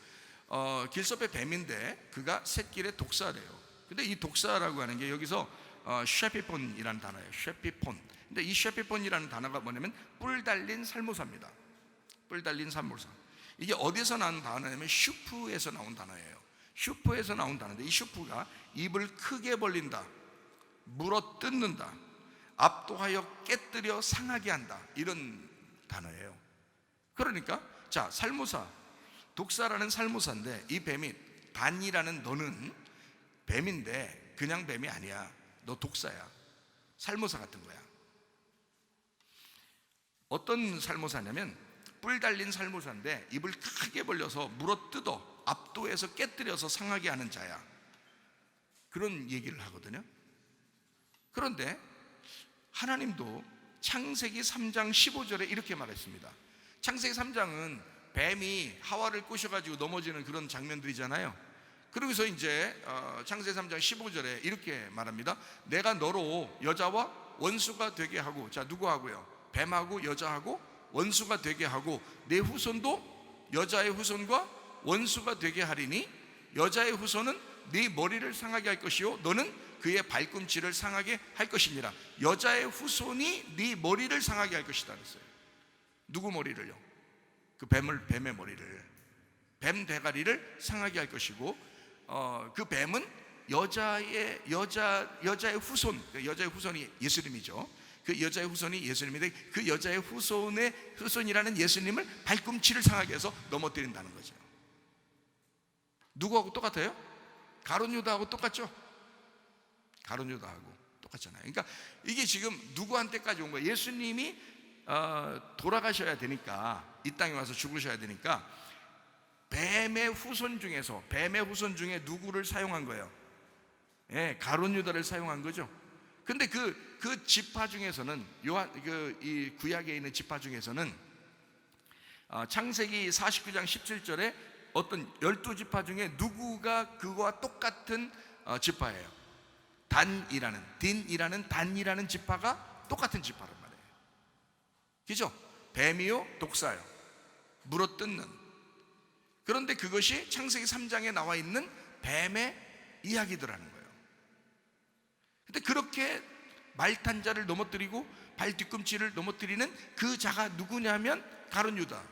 길섭의 뱀인데 그가 샛길의 독사래요. 근데 이 독사라고 하는 게 여기서 쉐피폰이라는 단어예요. 쉐피폰. 근데 이 쉐피폰이라는 단어가 뭐냐면 뿔 달린 살모사입니다. 뿔 달린 살모사. 이게 어디서 나온 단어냐면 슈프에서 나온 단어예요. 슈프에서 나온 단어인데, 이 슈프가 입을 크게 벌린다, 물어 뜯는다, 압도하여 깨뜨려 상하게 한다, 이런 단어예요. 그러니까 자, 살모사, 독사라는 살모사인데, 이 뱀이 단이라는 너는 뱀인데 그냥 뱀이 아니야. 너 독사야. 살모사 같은 거야. 어떤 살모사냐면 뿔 달린 살모사인데 입을 크게 벌려서 물어 뜯어 압도해서 깨뜨려서 상하게 하는 자야, 그런 얘기를 하거든요. 그런데 하나님도 창세기 3장 15절에 이렇게 말했습니다. 창세기 3장은 뱀이 하와를 꼬셔가지고 넘어지는 그런 장면들이잖아요. 그러고서 이제 창세기 3장 15절에 이렇게 말합니다. 내가 너로 여자와 원수가 되게 하고, 자, 누구하고요? 뱀하고 여자하고 원수가 되게 하고, 내 후손도 여자의 후손과 원수가 되게 하리니 여자의 후손은 네 머리를 상하게 할 것이요 너는 그의 발꿈치를 상하게 할 것이니라. 여자의 후손이 네 머리를 상하게 할 것이다 그랬어요. 누구 머리를요? 그 뱀의 머리를, 뱀 대가리를 상하게 할 것이고, 그 뱀은 여자의 후손, 여자의 후손이 예수님이죠. 그 여자의 후손이 예수님인데, 그 여자의 후손이라는 예수님을 발꿈치를 상하게 해서 넘어뜨린다는 거죠. 누구하고 똑같아요? 가룟 유다하고 똑같죠? 가룟 유다하고 똑같잖아요. 그러니까 이게 지금 누구한테까지 온 거예요? 예수님이 돌아가셔야 되니까, 이 땅에 와서 죽으셔야 되니까 뱀의 후손 중에 누구를 사용한 거예요? 예, 가룟 유다를 사용한 거죠. 근데 그 지파 중에서는, 이 구약에 있는 지파 중에서는 창세기 49장 17절에 어떤 12지파 중에 누구가 그거와 똑같은 지파예요? 단이라는 지파가 똑같은 지파란 말이에요. 그죠? 뱀이요, 독사요, 물어뜯는. 그런데 그것이 창세기 3장에 나와 있는 뱀의 이야기더라는 거예요. 근데 그렇게 말탄 자를 넘어뜨리고 발 뒤꿈치를 넘어뜨리는 그 자가 누구냐면 가룟 유다.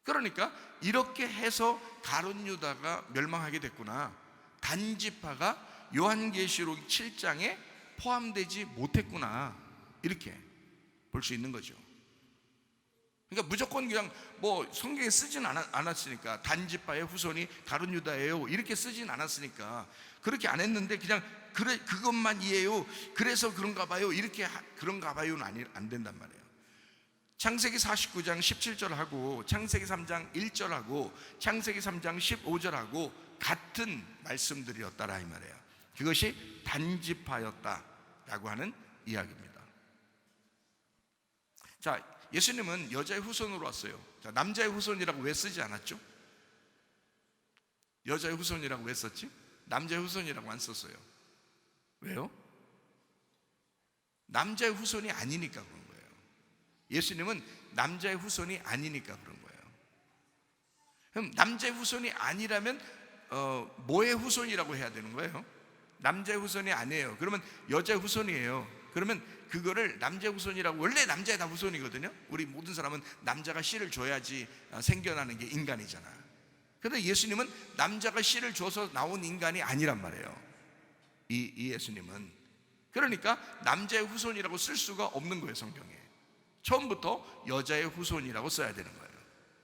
그러니까 이렇게 해서 가룟 유다가 멸망하게 됐구나, 단지파가 요한계시록 7장에 포함되지 못했구나, 이렇게 볼 수 있는 거죠. 그러니까 무조건 그냥 뭐 성경에 쓰진 않았으니까, 단지파의 후손이 가룟 유다예요 이렇게 쓰진 않았으니까 그렇게 안 했는데, 그냥 그래 그것만 이해요, 그래서 그런가 봐요, 이렇게 그런가 봐요는 안 된단 말이에요. 창세기 49장 17절하고 창세기 3장 1절하고 창세기 3장 15절하고 같은 말씀들이었다라 이 말이에요. 그것이 단지파였다라고 하는 이야기입니다. 자, 예수님은 여자의 후손으로 왔어요. 자, 남자의 후손이라고 왜 쓰지 않았죠? 여자의 후손이라고 왜 썼지? 남자의 후손이라고 안 썼어요. 왜요? 남자의 후손이 아니니까 그런 거예요. 예수님은 남자의 후손이 아니니까 그런 거예요. 그럼 남자의 후손이 아니라면 뭐의 후손이라고 해야 되는 거예요? 남자의 후손이 아니에요. 그러면 여자의 후손이에요. 그러면 그거를 남자의 후손이라고, 원래 남자의 다 후손이거든요. 우리 모든 사람은 남자가 씨를 줘야지 생겨나는 게 인간이잖아. 그런데 예수님은 남자가 씨를 줘서 나온 인간이 아니란 말이에요. 이 예수님은. 그러니까 남자의 후손이라고 쓸 수가 없는 거예요, 성경에. 처음부터 여자의 후손이라고 써야 되는 거예요.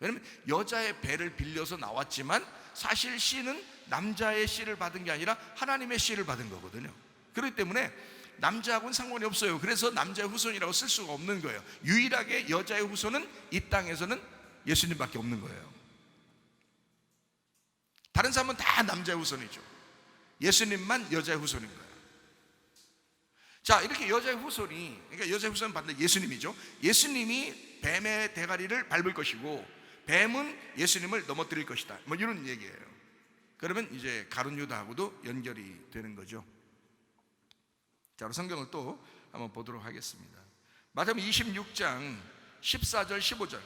왜냐하면 여자의 배를 빌려서 나왔지만 사실 씨는 남자의 씨를 받은 게 아니라 하나님의 씨를 받은 거거든요. 그렇기 때문에 남자하고는 상관이 없어요. 그래서 남자의 후손이라고 쓸 수가 없는 거예요. 유일하게 여자의 후손은 이 땅에서는 예수님밖에 없는 거예요. 다른 사람은 다 남자의 후손이죠. 예수님만 여자의 후손인 거예요. 자, 이렇게 여자의 후손이, 그러니까 여자의 후손은 반드시 예수님이죠. 예수님이 뱀의 대가리를 밟을 것이고 뱀은 예수님을 넘어뜨릴 것이다, 뭐 이런 얘기예요. 그러면 이제 가룟 유다하고도 연결이 되는 거죠. 자, 그럼 성경을 또 한번 보도록 하겠습니다. 마태복음 26장 14절 15절.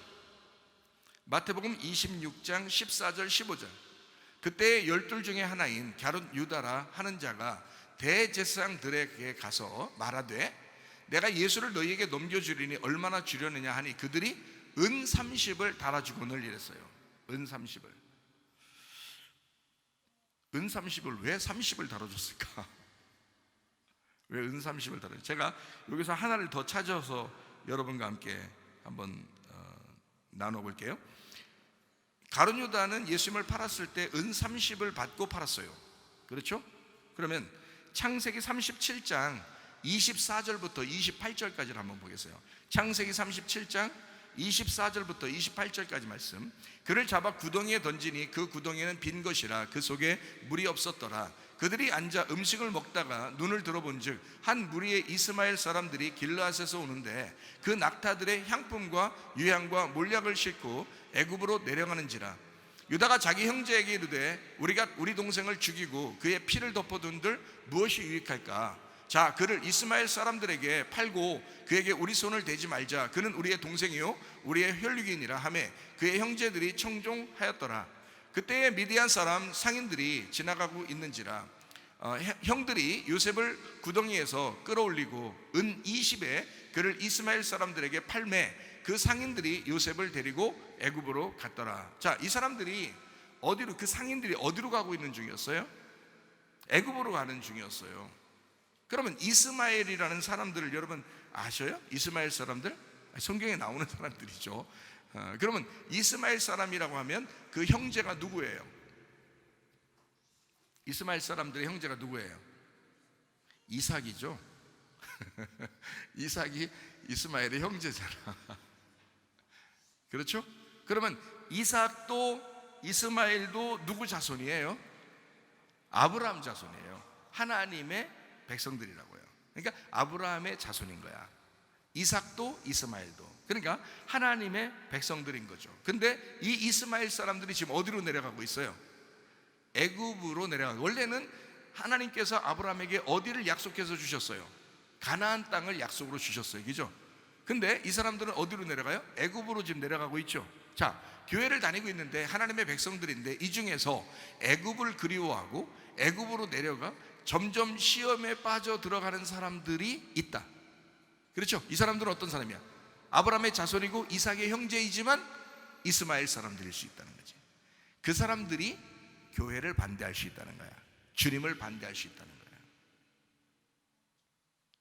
마태복음 26장 14절 15절. 그때 12 중에 하나인 가룟 유다라 하는 자가 대제사장들에게 가서 말하되 내가 예수를 너희에게 넘겨주리니 얼마나 주려느냐 하니 그들이 은 30을 달아주거늘 이랬어요. 은 30을. 은 30을 왜 30을 달아줬을까? 왜 은 30을 달아줬을까? 제가 여기서 하나를 더 찾아서 여러분과 함께 한번 나눠볼게요. 가룟 유다는 예수님을 팔았을 때 은 30을 받고 팔았어요. 그렇죠? 그러면 창세기 37장 24절부터 28절까지를 한번 보겠어요. 창세기 37장 24절부터 28절까지 말씀. 그를 잡아 구덩이에 던지니 그 구덩이는 빈 것이라 그 속에 물이 없었더라. 그들이 앉아 음식을 먹다가 눈을 들어본즉 한 무리의 이스마엘 사람들이 길르앗에서 오는데 그 낙타들의 향품과 유향과 몰약을 싣고 애굽으로 내려가는지라. 유다가 자기 형제에게 이르되 우리가 우리 동생을 죽이고 그의 피를 덮어둔들 무엇이 유익할까? 자, 그를 이스마엘 사람들에게 팔고 그에게 우리 손을 대지 말자. 그는 우리의 동생이요 우리의 혈육이니라 하매 그의 형제들이 청종하였더라. 그때에 미디안 사람 상인들이 지나가고 있는지라. 형들이 요셉을 구덩이에서 끌어올리고 은 20에 그를 이스마엘 사람들에게 팔매 그 상인들이 요셉을 데리고 애굽으로 갔더라. 자, 이 사람들이 어디로, 그 상인들이 어디로 가고 있는 중이었어요? 애굽으로 가는 중이었어요. 그러면 이스마엘이라는 사람들을 여러분 아셔요? 이스마엘 사람들? 성경에 나오는 사람들이죠. 그러면 이스마엘 사람이라고 하면 그 형제가 누구예요? 이스마엘 사람들의 형제가 누구예요? 이삭이죠. 이삭이 이스마엘의 형제잖아. 그렇죠? 그러면 이삭도 이스마엘도 누구 자손이에요? 아브라함 자손이에요. 하나님의 백성들이라고요. 그러니까 아브라함의 자손인 거야. 이삭도 이스마엘도. 그러니까 하나님의 백성들인 거죠. 근데 이 이스마엘 사람들이 지금 어디로 내려가고 있어요? 애굽으로 내려가고. 원래는 하나님께서 아브라함에게 어디를 약속해서 주셨어요? 가나안 땅을 약속으로 주셨어요. 그죠? 근데 이 사람들은 어디로 내려가요? 애굽으로 지금 내려가고 있죠. 자, 교회를 다니고 있는데 하나님의 백성들인데 이 중에서 애굽을 그리워하고 애굽으로 내려가 점점 시험에 빠져 들어가는 사람들이 있다. 그렇죠? 이 사람들은 어떤 사람이야? 아브라함의 자손이고 이삭의 형제이지만 이스마엘 사람들일 수 있다는 거지. 그 사람들이 교회를 반대할 수 있다는 거야. 주님을 반대할 수 있다는 거야.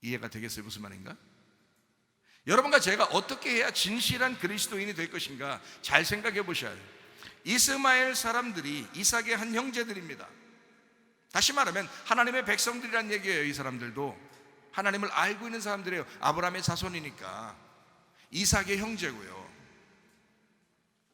이해가 되겠어요? 무슨 말인가? 여러분과 제가 어떻게 해야 진실한 그리스도인이 될 것인가 잘 생각해 보셔야 해요. 이스마엘 사람들이 이삭의 한 형제들입니다. 다시 말하면 하나님의 백성들이란 얘기예요. 이 사람들도 하나님을 알고 있는 사람들이에요. 아브라함의 자손이니까 이삭의 형제고요.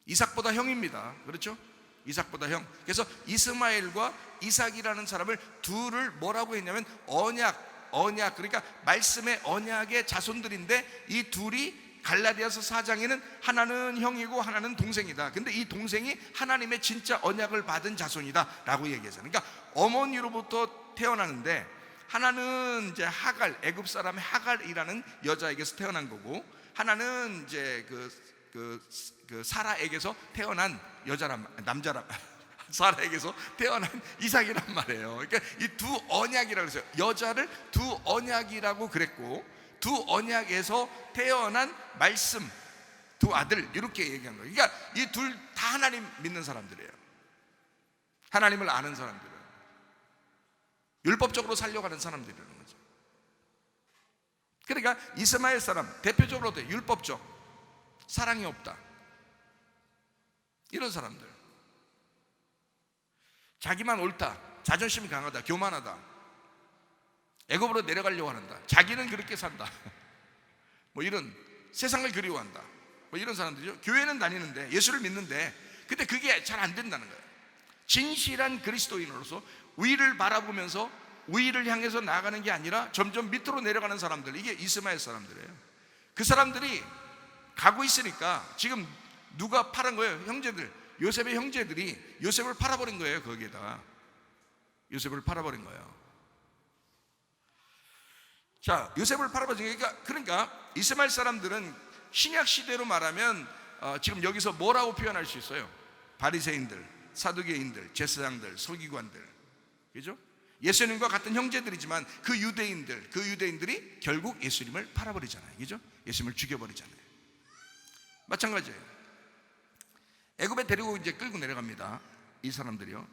이삭보다 형입니다. 그렇죠? 이삭보다 형. 그래서 이스마엘과 이삭이라는 사람을 둘을 뭐라고 했냐면 언약, 그러니까 말씀의 언약의 자손들인데 이 둘이 갈라디아서 4장에는 하나는 형이고 하나는 동생이다. 근데 이 동생이 하나님의 진짜 언약을 받은 자손이다 라고 얘기하잖아요. 그러니까 어머니로부터 태어나는데 하나는 이제 하갈, 애굽 사람의 하갈이라는 여자에게서 태어난 거고 하나는 이제 그 사라에게서 태어난 남자란 사라에게서 태어난 이삭이란 말이에요. 그러니까 이 두 언약이라고 그랬어요. 여자를 두 언약이라고 그랬고 두 언약에서 태어난 말씀 두 아들 이렇게 얘기한 거예요. 그러니까 이 둘 다 하나님 믿는 사람들이에요. 하나님을 아는 사람들이에요. 율법적으로 살려가는 사람들이라는 거죠. 그러니까 이스마엘 사람 대표적으로 율법적, 사랑이 없다, 이런 사람들. 자기만 옳다, 자존심이 강하다, 교만하다, 애굽으로 내려가려고 한다, 자기는 그렇게 산다, 뭐 이런 세상을 그리워한다, 뭐 이런 사람들이죠. 교회는 다니는데 예수를 믿는데 근데 그게 잘 안 된다는 거예요. 진실한 그리스도인으로서 위를 바라보면서 위를 향해서 나아가는 게 아니라 점점 밑으로 내려가는 사람들, 이게 이스마엘 사람들이에요. 그 사람들이 가고 있으니까 지금 누가 팔은 거예요? 형제들, 요셉의 형제들이 요셉을 팔아버린 거예요. 거기에다가 요셉을 팔아버린 거예요. 자, 요셉을 팔아버리니까, 그러니까 이스마엘 사람들은 신약 시대로 말하면 지금 여기서 뭐라고 표현할 수 있어요? 바리새인들, 사두개인들, 제사장들, 서기관들, 그죠? 예수님과 같은 형제들이지만 그 유대인들이 결국 예수님을 팔아버리잖아요. 그죠? 예수님을 죽여버리잖아요. 마찬가지예요. 애굽에 데리고 이제 끌고 내려갑니다. 이 사람들이요.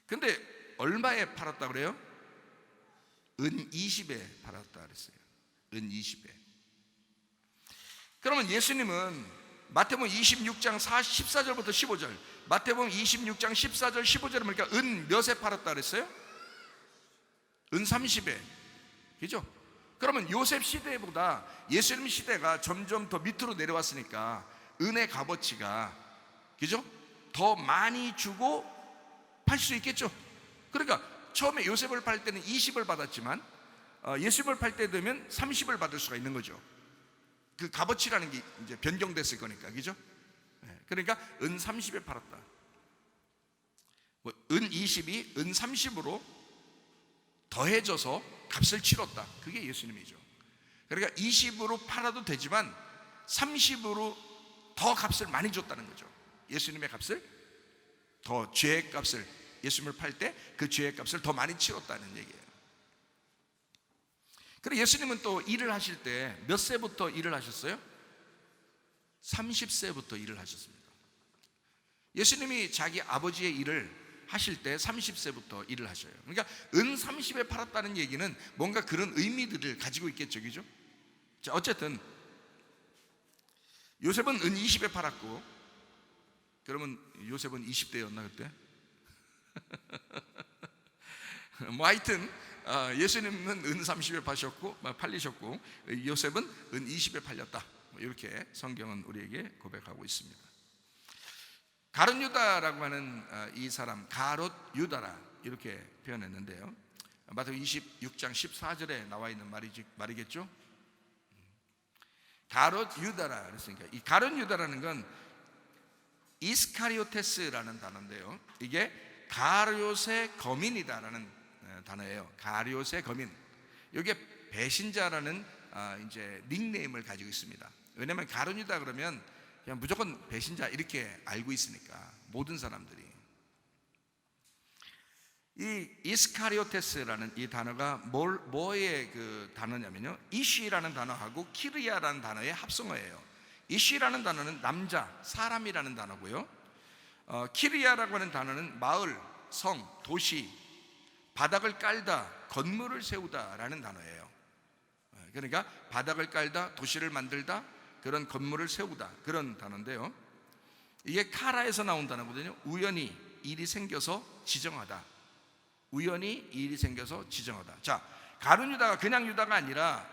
근데 얼마에 팔았다 그래요? 은 20에 팔았다 그랬어요. 은 20에. 그러면 예수님은 마태복음 26장 14절부터 15절, 마태복음 26장 14절 15절에 보니까 은 몇에 팔았다 그랬어요? 은 30에. 그죠? 그러면 요셉 시대보다 예수님 시대가 점점 더 밑으로 내려왔으니까 은의 값어치가, 그죠? 더 많이 주고 팔 수 있겠죠. 그러니까 처음에 요셉을 팔 때는 20을 받았지만 예수님을 팔 때 되면 30을 받을 수가 있는 거죠. 그 값어치라는 게 이제 변경됐을 거니까, 그죠? 그러니까 은 30에 팔았다. 은 20이 은 30으로 더해져서 값을 치렀다. 그게 예수님이죠. 그러니까 20으로 팔아도 되지만 30으로 더 값을 많이 줬다는 거죠. 예수님의 값을 더, 죄의 값을, 예수님을 팔 때 그 죄의 값을 더 많이 치렀다는 얘기예요. 그리고 예수님은 또 일을 하실 때 몇 세부터 일을 하셨어요? 30세부터 일을 하셨습니다. 예수님이 자기 아버지의 일을 하실 때 30세부터 일을 하셔요. 그러니까 은 30에 팔았다는 얘기는 뭔가 그런 의미들을 가지고 있겠죠, 그죠? 자, 어쨌든 요셉은 은 20에 팔았고, 그러면 요셉은 20대였나 그때? 뭐 하여튼 예수님은 은 30에 팔리셨고 요셉은 은 20에 팔렸다. 이렇게 성경은 우리에게 고백하고 있습니다. 가룟 유다라고 하는 이 사람, 가롯 유다라 이렇게 표현했는데요, 마태복음 26장 14절에 나와 있는 말이겠죠. 가롯 유다라 그랬으니까, 이 가롯 유다라는 건 이스카리오테스라는 단어인데요, 이게 가룟의 거민이다라는 단어예요. 가룟의 거민. 이게 배신자라는 이제 닉네임을 가지고 있습니다. 왜냐하면 가룟 유다 그러면 그냥 무조건 배신자 이렇게 알고 있으니까, 모든 사람들이. 이 이스카리오테스라는 이 단어가 뭐의 그 단어냐면요, 이쉬라는 단어하고 키르야라는 단어의 합성어예요. 이쉬라는 단어는 남자, 사람이라는 단어고요, 키르야라고 하는 단어는 마을, 성, 도시, 바닥을 깔다, 건물을 세우다라는 단어예요. 그러니까 바닥을 깔다, 도시를 만들다, 그런 건물을 세우다, 그런 단어인데요, 이게 카라에서 나온 단어거든요. 우연히 일이 생겨서 지정하다. 우연히 일이 생겨서 지정하다. 자, 가룟 유다가 그냥 유다가 아니라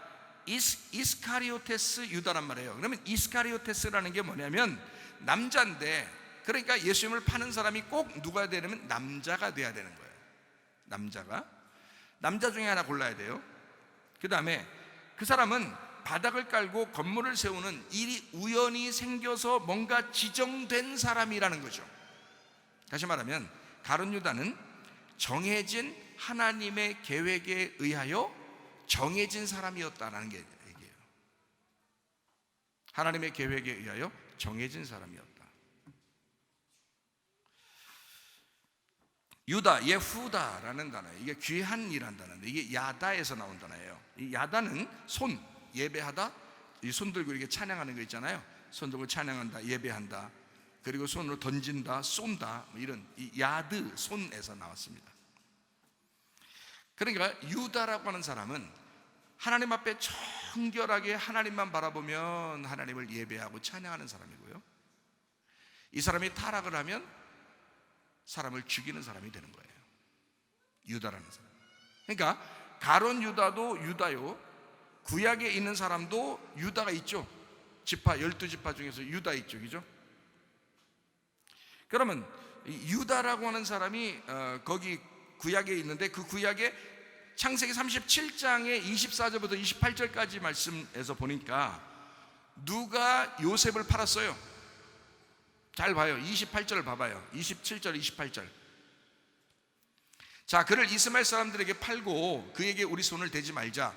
이스카리오테스 유다란 말이에요. 그러면 이스카리오테스라는 게 뭐냐면 남자인데, 그러니까 예수님을 파는 사람이 꼭 누가 되냐면 남자가 돼야 되는 거예요. 남자 중에 하나 골라야 돼요. 그 다음에 그 사람은 바닥을 깔고 건물을 세우는 일이 우연히 생겨서 뭔가 지정된 사람이라는 거죠. 다시 말하면 가룟 유다는 정해진 하나님의 계획에 의하여 정해진 사람이었다는 게 얘기예요. 하나님의 계획에 의하여 정해진 사람이었다. 유다, 예후다라는 단어예요. 이게 귀한이라는 단어인데, 이게 야다에서 나온 단어예요. 이 야다는 손, 예배하다, 이 손 들고 이렇게 찬양하는 거 있잖아요. 손 들고 찬양한다, 예배한다, 그리고 손으로 던진다, 쏜다, 뭐 이런 이 야드, 손에서 나왔습니다. 그러니까 유다라고 하는 사람은 하나님 앞에 정결하게 하나님만 바라보면 하나님을 예배하고 찬양하는 사람이고요, 이 사람이 타락을 하면 사람을 죽이는 사람이 되는 거예요. 유다라는 사람. 그러니까 가룟 유다도 유다요, 구약에 있는 사람도 유다가 있죠. 지파, 12지파 중에서 유다 있죠, 그죠? 그러면 유다라고 하는 사람이 거기 구약에 있는데, 그 구약에 창세기 37장의 24절부터 28절까지 말씀에서 보니까 누가 요셉을 팔았어요? 잘 봐요. 28절을 봐봐요. 27절, 28절. 자, 그를 이스마엘 사람들에게 팔고 그에게 우리 손을 대지 말자.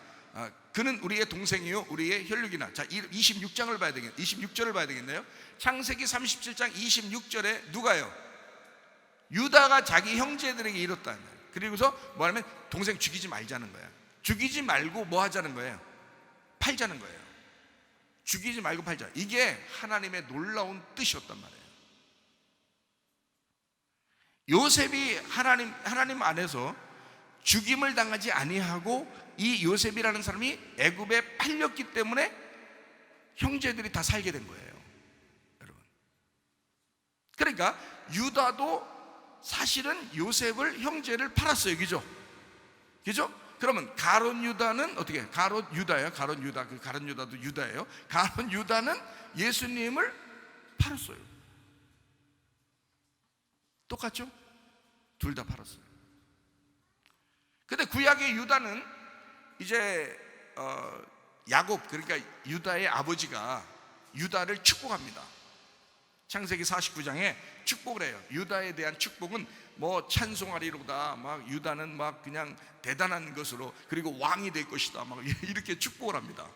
그는 우리의 동생이요, 우리의 혈육이나. 자, 26장을 봐야 되겠네요. 26절을 봐야 되겠네요. 창세기 37장 26절에 누가요? 유다가 자기 형제들에게 이뤘다. 그리고서 뭐하냐면 동생 죽이지 말자는 거야. 죽이지 말고 뭐 하자는 거예요? 팔자는 거예요. 죽이지 말고 팔자. 이게 하나님의 놀라운 뜻이었단 말이에요. 요셉이 하나님 안에서 죽임을 당하지 아니하고 이 요셉이라는 사람이 애굽에 팔렸기 때문에 형제들이 다 살게 된 거예요, 여러분. 그러니까 유다도 사실은 요셉을 형제를 팔았어요, 그죠? 그죠? 그러면 가론 유다는 어떻게? 가론 유다예요. 가론 유다, 그 가론 유다도 유다예요. 가론 유다는 예수님을 팔았어요. 똑같죠? 둘 다 팔았어요. 근데 구약의 유다는 이제 야곱, 그러니까 유다의 아버지가 유다를 축복합니다. 창세기 49장에 축복을 해요. 유다에 대한 축복은 뭐 찬송하리로다, 막 유다는 막 그냥 대단한 것으로, 그리고 왕이 될 것이다, 막 이렇게 축복을 합니다.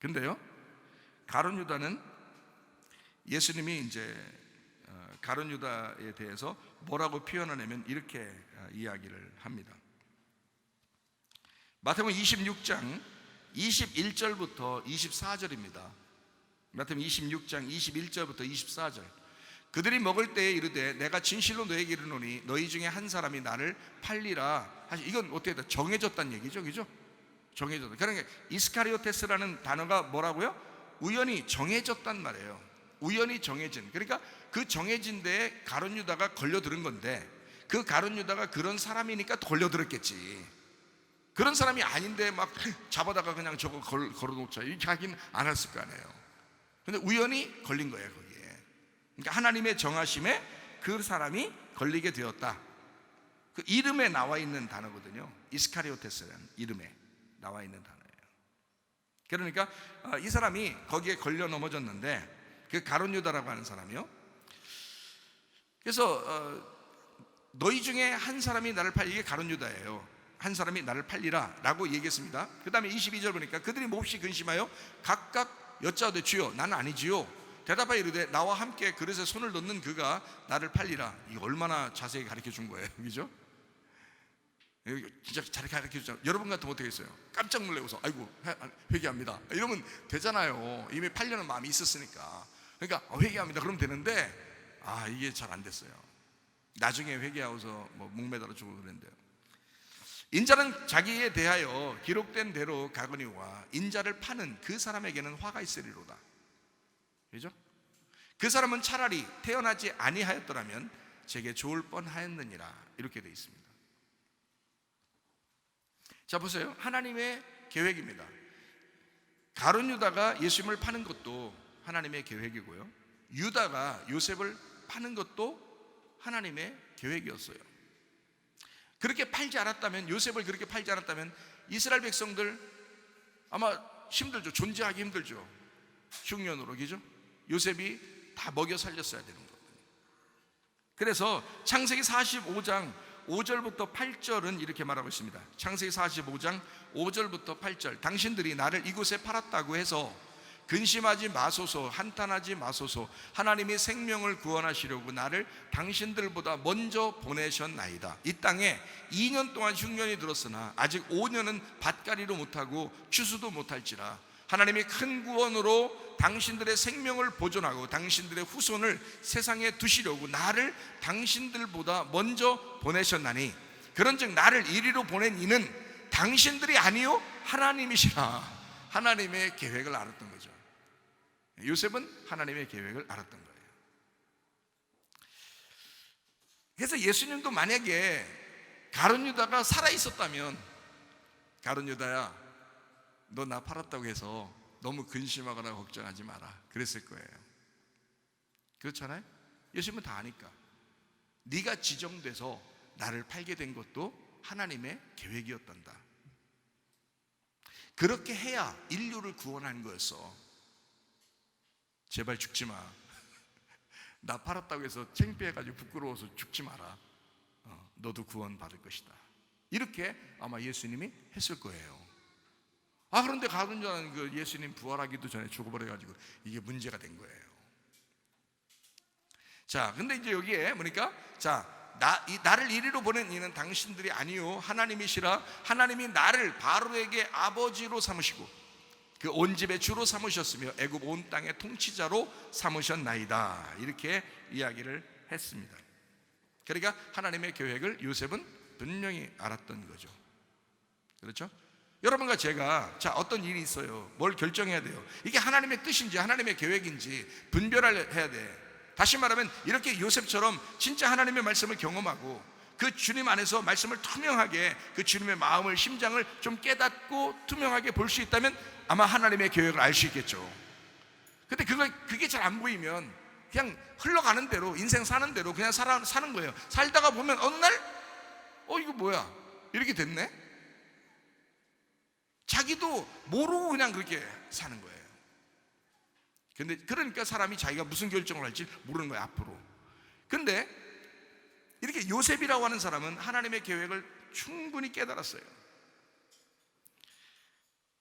근데요, 가론 유다는 예수님이 이제 가론 유다에 대해서 뭐라고 표현하냐면 이렇게 이야기를 합니다. 마태복음 26장 21절부터 24절입니다. 마태복음 26장 21절부터 24절. 그들이 먹을 때에 이르되 내가 진실로 너에게 이르노니 너희 중에 한 사람이 나를 팔리라. 이건 어떻게 돼? 정해졌다는 얘기죠, 그죠? 정해졌다. 그러니까 이스카리오테스라는 단어가 뭐라고요? 우연히 정해졌단 말이에요. 우연히 정해진. 그러니까 그 정해진 데에 가룟 유다가 걸려들은 건데, 그 가룟 유다가 그런 사람이니까 걸려들었겠지. 그런 사람이 아닌데 막 잡아다가 그냥 저거 걸어놓자, 이렇게 하긴 안 했을 거 아니에요. 근데 우연히 걸린 거예요, 거기에. 그러니까 하나님의 정하심에 그 사람이 걸리게 되었다. 그 이름에 나와 있는 단어거든요. 이스카리오테스라는 이름에 나와 있는 단어예요. 그러니까 이 사람이 거기에 걸려 넘어졌는데, 그 가룟 유다라고 하는 사람이요. 그래서 너희 중에 한 사람이 나를 팔리, 이게 가룟 유다예요. 한 사람이 나를 팔리라 라고 얘기했습니다. 그 다음에 22절 보니까 그들이 몹시 근심하여 각각 여짜오되 주여 나는 아니지요. 대답하여 이르되 나와 함께 그릇에 손을 넣는 그가 나를 팔리라. 이거 얼마나 자세히 가르쳐 준 거예요, 그죠? 진짜 잘 가르쳐 주잖아요. 여러분 같으면 어떻게 했어요? 깜짝 놀래고서 아이고 회개합니다 이러면 되잖아요. 이미 팔려는 마음이 있었으니까. 그러니까 회개합니다 그러면 되는데, 이게 잘 안 됐어요. 나중에 회개하고서 뭐 목매달아 죽고 그랬는데요. 인자는 자기에 대하여 기록된 대로 가거니와 인자를 파는 그 사람에게는 화가 있으리로다. 그죠? 그 사람은 차라리 태어나지 아니하였더라면 제게 좋을 뻔하였느니라. 이렇게 되어 있습니다. 자, 보세요. 하나님의 계획입니다. 가룟 유다가 예수님을 파는 것도 하나님의 계획이고요, 유다가 요셉을 파는 것도 하나님의 계획이었어요. 그렇게 팔지 않았다면, 요셉을 그렇게 팔지 않았다면 이스라엘 백성들 아마 힘들죠. 존재하기 힘들죠. 흉년으로, 그죠? 요셉이 다 먹여 살렸어야 되는 거거든요. 그래서 창세기 45장 5절부터 8절은 이렇게 말하고 있습니다. 창세기 45장 5절부터 8절. 당신들이 나를 이곳에 팔았다고 해서 근심하지 마소서, 한탄하지 마소서. 하나님이 생명을 구원하시려고 나를 당신들보다 먼저 보내셨나이다. 이 땅에 2년 동안 흉년이 들었으나 아직 5년은 밭가리로 못하고 추수도 못할지라 하나님이 큰 구원으로 당신들의 생명을 보존하고 당신들의 후손을 세상에 두시려고 나를 당신들보다 먼저 보내셨나니 그런즉 나를 이리로 보낸 이는 당신들이 아니요 하나님이시라. 하나님의 계획을 알았던 거죠. 요셉은 하나님의 계획을 알았던 거예요. 그래서 예수님도 만약에 가룟 유다가 살아 있었다면, 가룟 유다야 너 나 팔았다고 해서 너무 근심하거나 걱정하지 마라 그랬을 거예요. 그렇잖아요? 예수님은 다 아니까. 네가 지정돼서 나를 팔게 된 것도 하나님의 계획이었단다. 그렇게 해야 인류를 구원한 거였어. 제발 죽지 마. 나 팔았다고 해서 창피해가지고 부끄러워서 죽지 마라. 너도 구원 받을 것이다. 이렇게 아마 예수님이 했을 거예요. 그런데 가룟 유다는 그 예수님 부활하기도 전에 죽어버려가지고 이게 문제가 된 거예요. 자, 근데 이제 여기에 보니까 나를 이리로 보낸 이는 당신들이 아니요 하나님이시라. 하나님이 나를 바로에게 아버지로 삼으시고 그 온 집의 주로 삼으셨으며 애굽 온 땅의 통치자로 삼으셨나이다. 이렇게 이야기를 했습니다. 그러니까 하나님의 계획을 요셉은 분명히 알았던 거죠. 그렇죠? 여러분과 제가 어떤 일이 있어요. 뭘 결정해야 돼요. 이게 하나님의 뜻인지 하나님의 계획인지 분별을 해야 돼. 다시 말하면 이렇게 요셉처럼 진짜 하나님의 말씀을 경험하고 그 주님 안에서 말씀을 투명하게, 그 주님의 마음을, 심장을 좀 깨닫고 투명하게 볼 수 있다면 아마 하나님의 계획을 알 수 있겠죠. 근데 그게 잘 안 보이면 그냥 흘러가는 대로, 인생 사는 대로 그냥 사는 거예요. 살다가 보면 어느 날 이거 뭐야, 이렇게 됐네. 자기도 모르고 그냥 그렇게 사는 거예요. 근데 그러니까 사람이 자기가 무슨 결정을 할지 모르는 거예요, 앞으로. 근데 이렇게 요셉이라고 하는 사람은 하나님의 계획을 충분히 깨달았어요.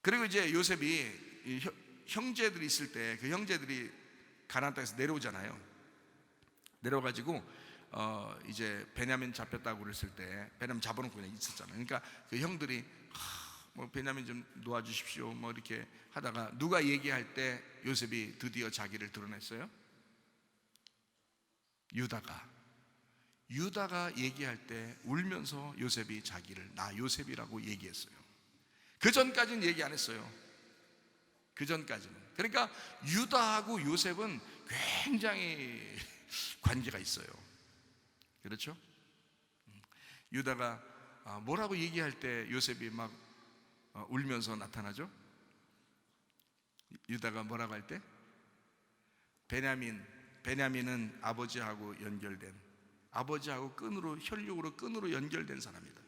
그리고 이제 요셉이 형제들이 있을 때, 그 형제들이 가나안 땅에서 내려오잖아요. 내려와가지고 이제 베냐민 잡혔다고 그랬을 때, 베냐민 잡아놓고 그냥 있었잖아요. 그러니까 그 형들이 베냐민 좀 놓아주십시오 뭐 이렇게 하다가 누가 얘기할 때 요셉이 드디어 자기를 드러냈어요? 유다가 얘기할 때 울면서 요셉이 자기를 나 요셉이라고 얘기했어요. 그 전까지는 얘기 안 했어요. 그 전까지는. 그러니까 유다하고 요셉은 굉장히 관계가 있어요. 그렇죠? 유다가 뭐라고 얘기할 때 요셉이 막 울면서 나타나죠? 유다가 뭐라고 할 때? 베냐민은 아버지하고 연결된, 아버지하고 혈육으로 끈으로 연결된 사람이다.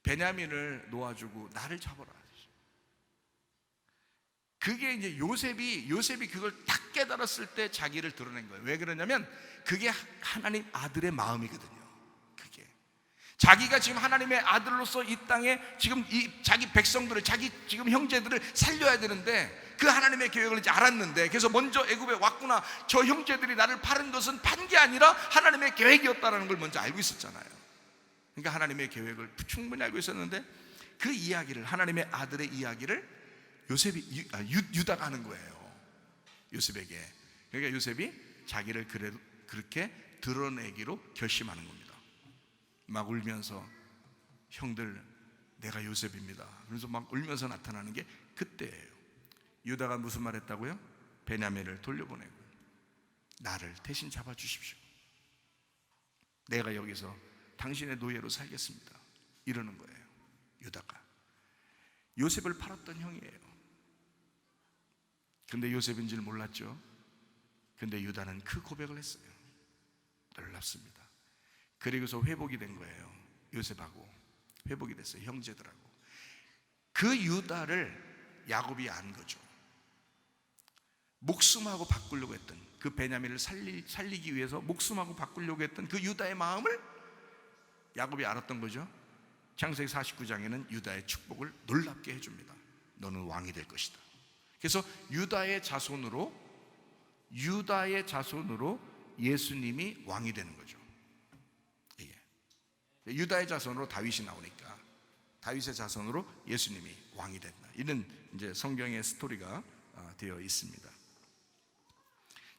베냐민을 놓아주고 나를 잡아라. 그게 이제 요셉이 그걸 딱 깨달았을 때 자기를 드러낸 거예요. 왜 그러냐면 그게 하나님 아들의 마음이거든요. 그게 자기가 지금 하나님의 아들로서 이 땅에 지금 자기 백성들을, 자기 지금 형제들을 살려야 되는데 그 하나님의 계획을 이제 알았는데, 그래서 먼저 애굽에 왔구나, 저 형제들이 나를 파는 것은 판 게 아니라 하나님의 계획이었다는 걸 먼저 알고 있었잖아요. 그러니까 하나님의 계획을 충분히 알고 있었는데 그 이야기를, 하나님의 아들의 이야기를 유다가 하는 거예요, 요셉에게. 그러니까 요셉이 자기를 그렇게 드러내기로 결심하는 겁니다. 막 울면서 형들, 내가 요셉입니다. 그래서 막 울면서 나타나는 게 그때예요. 유다가 무슨 말 했다고요? 베냐민을 돌려보내고 나를 대신 잡아주십시오. 내가 여기서 당신의 노예로 살겠습니다. 이러는 거예요. 유다가 요셉을 팔았던 형이에요. 근데 요셉인 줄 몰랐죠. 근데 유다는 그 고백을 했어요. 놀랍습니다. 그리고서 회복이 된 거예요. 요셉하고 회복이 됐어요, 형제들하고. 그 유다를 야곱이 안 거죠. 목숨하고 바꾸려고 했던, 그 베냐민을 살리기 위해서 목숨하고 바꾸려고 했던 그 유다의 마음을 야곱이 알았던 거죠. 창세기 49장에는 유다의 축복을 놀랍게 해줍니다. 너는 왕이 될 것이다. 그래서 유다의 자손으로 예수님이 왕이 되는 거죠. 유다의 자손으로 다윗이 나오니까 다윗의 자손으로 예수님이 왕이 된다. 이런 이제 성경의 스토리가 되어 있습니다.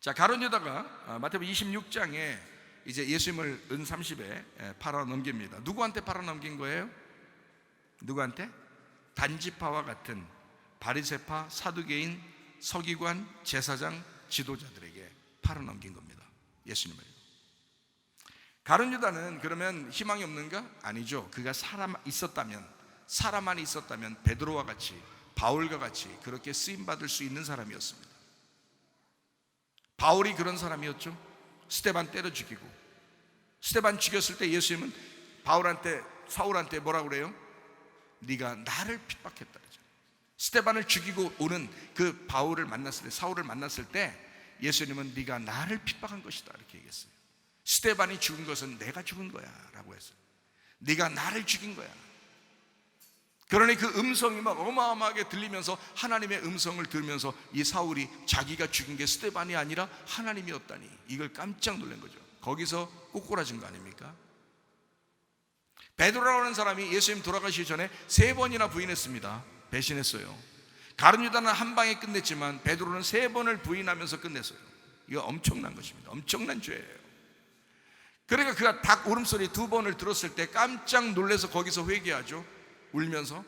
자, 가룟 유다가 마태복음 26장에 이제 예수님을 은 30에 팔아 넘깁니다. 누구한테 팔아 넘긴 거예요? 누구한테? 단지파와 같은 바리새파, 사두개인, 서기관, 제사장, 지도자들에게 팔아 넘긴 겁니다, 예수님을. 가룟 유다는 그러면 희망이 없는가? 아니죠. 그가 사람 안에 있었다면 베드로와 같이, 바울과 같이 그렇게 쓰임받을 수 있는 사람이었습니다. 바울이 그런 사람이었죠. 스데반 때려 죽이고, 스데반 죽였을 때 예수님은 사울한테 뭐라고 그래요? 네가 나를 핍박했다 그러죠. 스데반을 죽이고 오는 그 바울을 만났을 때, 사울을 만났을 때 예수님은 네가 나를 핍박한 것이다 이렇게 얘기했어요. 스데반이 죽은 것은 내가 죽은 거야 라고 했어요. 네가 나를 죽인 거야. 그러니 그 음성이 막 어마어마하게 들리면서, 하나님의 음성을 들으면서 이 사울이 자기가 죽인 게 스데반이 아니라 하나님이었다니, 이걸 깜짝 놀란 거죠. 거기서 꼬꾸라진 거 아닙니까? 베드로라는 사람이 예수님 돌아가시기 전에 3번이나 부인했습니다. 배신했어요. 가룟 유다는 한 방에 끝냈지만 베드로는 3번을 부인하면서 끝냈어요. 이거 엄청난 것입니다. 엄청난 죄예요. 그러니까 그가 닭 울음소리 2번을 들었을 때 깜짝 놀라서 거기서 회개하죠. 울면서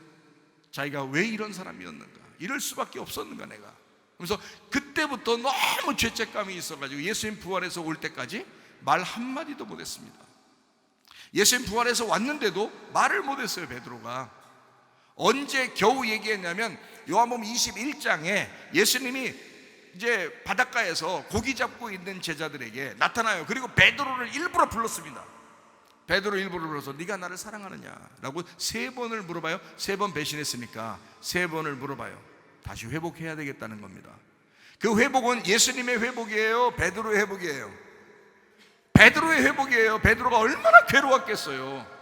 자기가 왜 이런 사람이었는가, 이럴 수밖에 없었는가 내가. 그래서 그때부터 너무 죄책감이 있어가지고 예수님 부활해서 올 때까지 말 한마디도 못했습니다. 예수님 부활해서 왔는데도 말을 못했어요. 베드로가 언제 겨우 얘기했냐면 요한복음 21장에 예수님이 이제 바닷가에서 고기 잡고 있는 제자들에게 나타나요. 그리고 베드로를 일부러 불렀습니다. 베드로 일부러 불러서 네가 나를 사랑하느냐 라고 3번을 물어봐요. 3번 배신했으니까 3번을 물어봐요. 다시 회복해야 되겠다는 겁니다. 그 회복은 예수님의 회복이에요, 베드로의 회복이에요? 베드로의 회복이에요. 베드로가 얼마나 괴로웠겠어요.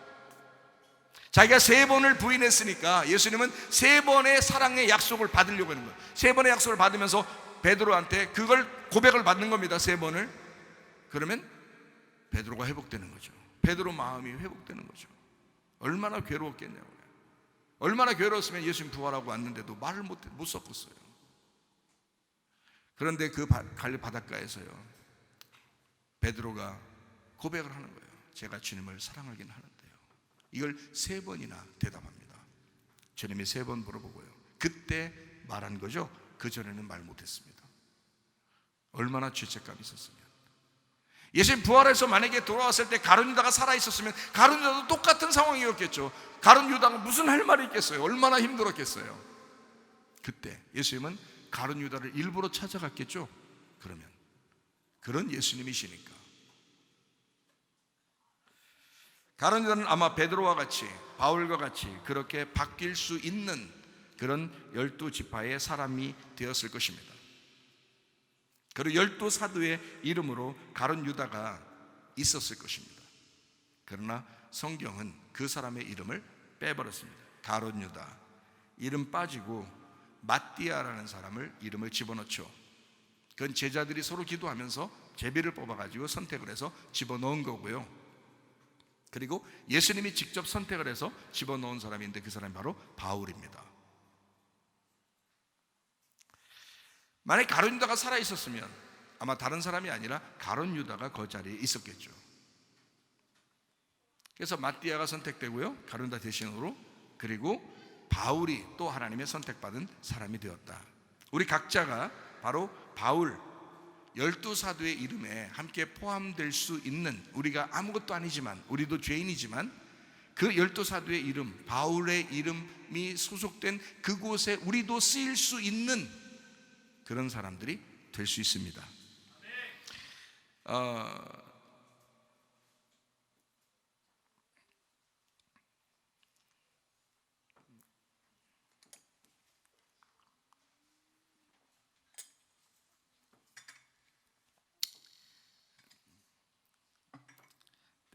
자기가 3번을 부인했으니까 예수님은 3번의 사랑의 약속을 받으려고 하는 거예요. 3번의 약속을 받으면서 베드로한테 그걸 고백을 받는 겁니다. 3번을. 그러면 베드로가 회복되는 거죠. 베드로 마음이 회복되는 거죠. 얼마나 괴로웠겠냐고요. 얼마나 괴로웠으면 예수님 부활하고 왔는데도 말을 못 섞었어요. 그런데 그 갈릴 바닷가에서요, 베드로가 고백을 하는 거예요. 제가 주님을 사랑하긴 하는데요. 이걸 3번이나 대답합니다. 주님이 3번 물어보고요. 그때 말한 거죠. 그전에는 말 못했습니다. 얼마나 죄책감이 있었으면. 예수님 부활해서 만약에 돌아왔을 때 가룟 유다가 살아있었으면 가룟 유다도 똑같은 상황이었겠죠. 가룟 유다가 무슨 할 말이 있겠어요. 얼마나 힘들었겠어요. 그때 예수님은 가룟 유다를 일부러 찾아갔겠죠. 그러면 그런 예수님이시니까. 가룟 유다는 아마 베드로와 같이, 바울과 같이 그렇게 바뀔 수 있는 그런 12지파의 사람이 되었을 것입니다. 그리고 12사도의 이름으로 가룟 유다가 있었을 것입니다. 그러나 성경은 그 사람의 이름을 빼버렸습니다. 가룟 유다 이름 빠지고 마띠아라는 사람을 이름을 집어넣죠. 그건 제자들이 서로 기도하면서 제비를 뽑아가지고 선택을 해서 집어넣은 거고요. 그리고 예수님이 직접 선택을 해서 집어넣은 사람인데 그 사람이 바로 바울입니다. 만약 가룟 유다가 살아있었으면 아마 다른 사람이 아니라 가룟 유다가 그 자리에 있었겠죠. 그래서 마띠아가 선택되고요, 가룟 유다 대신으로. 그리고 바울이 또 하나님의 선택받은 사람이 되었다. 우리 각자가 바로 바울 12사도의 이름에 함께 포함될 수 있는, 우리가 아무것도 아니지만 우리도 죄인이지만 그 12사도의 이름, 바울의 이름이 소속된 그곳에 우리도 쓰일 수 있는 그런 사람들이 될 수 있습니다.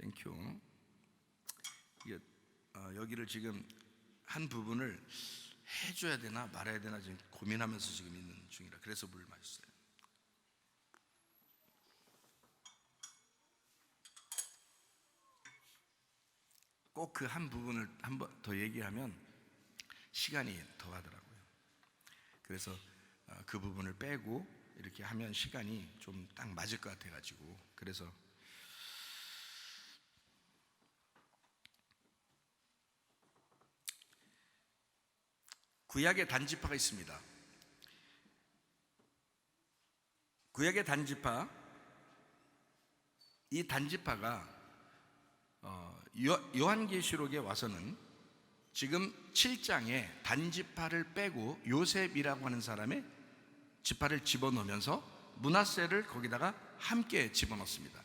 땡큐. 여기를 지금 한 부분을 해줘야 되나 말아야 되나 지금 고민하면서 지금 있는 중이라 그래서 물을 마셨어요. 꼭 그 한 부분을 한 번 더 얘기하면 시간이 더 가더라고요. 그래서 그 부분을 빼고 이렇게 하면 시간이 좀 딱 맞을 것 같아가지고, 그래서 구약의 단지파가 있습니다. 구약의 단지파, 이 단지파가 요한계시록에 와서는 지금 7장에 단지파를 빼고 요셉이라고 하는 사람의 지파를 집어넣으면서 므낫세를 거기다가 함께 집어넣습니다.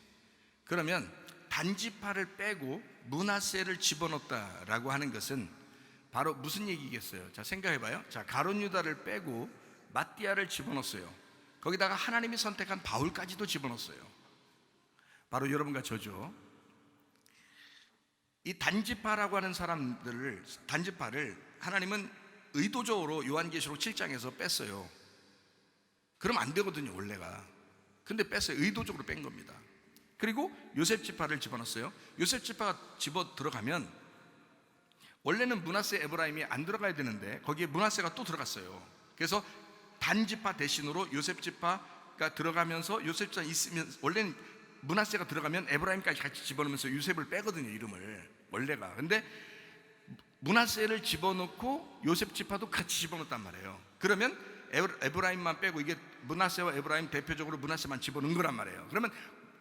그러면 단지파를 빼고 므낫세를 집어넣었다라고 하는 것은 바로 무슨 얘기겠어요? 자, 생각해봐요. 자, 가룟 유다를 빼고 마띠아를 집어넣었어요. 거기다가 하나님이 선택한 바울까지도 집어넣었어요. 바로 여러분과 저죠. 이 단지파라고 하는 사람들을, 단지파를 하나님은 의도적으로 요한계시록 7장에서 뺐어요. 그러면 안 되거든요, 원래가. 근데 뺐어요. 의도적으로 뺀 겁니다. 그리고 요셉 지파를 집어넣었어요. 요셉 지파가 집어 들어가면 원래는 므낫세 에브라임이 안 들어가야 되는데 거기에 므낫세가 또 들어갔어요. 그래서 단지파 대신으로 요셉 지파가 들어가면서 요셉 지파 있으면, 원래는 므낫세가 들어가면 에브라임까지 같이 집어넣으면서 요셉을 빼거든요, 이름을 원래가. 근데 므낫세를 집어넣고 요셉 지파도 같이 집어넣었단 말이에요. 그러면 에브라임만 빼고, 이게 므낫세와 에브라임 대표적으로 므낫세만 집어넣은 거란 말이에요. 그러면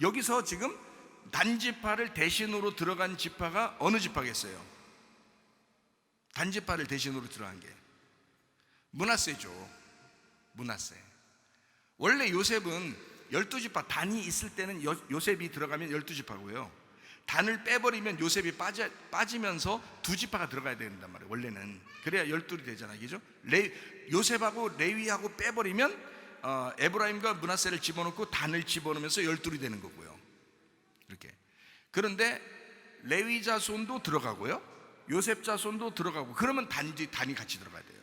여기서 지금 단지파를 대신으로 들어간 지파가 어느 지파겠어요? 단지파를 대신으로 들어간 게 므낫세죠. 므낫세. 원래 요셉은 12지파, 단이 있을 때는 요셉이 들어가면 12지파고요. 단을 빼버리면 요셉이 빠지면서 2지파가 들어가야 된단 말이에요, 원래는. 그래야 12이 되잖아요, 그죠? 요셉하고 레위하고 빼버리면 에브라임과 므낫세를 집어넣고 단을 집어넣으면서 12이 되는 거고요, 이렇게. 그런데 레위 자손도 들어가고요, 요셉 자손도 들어가고, 그러면 단이 같이 들어가야 돼요.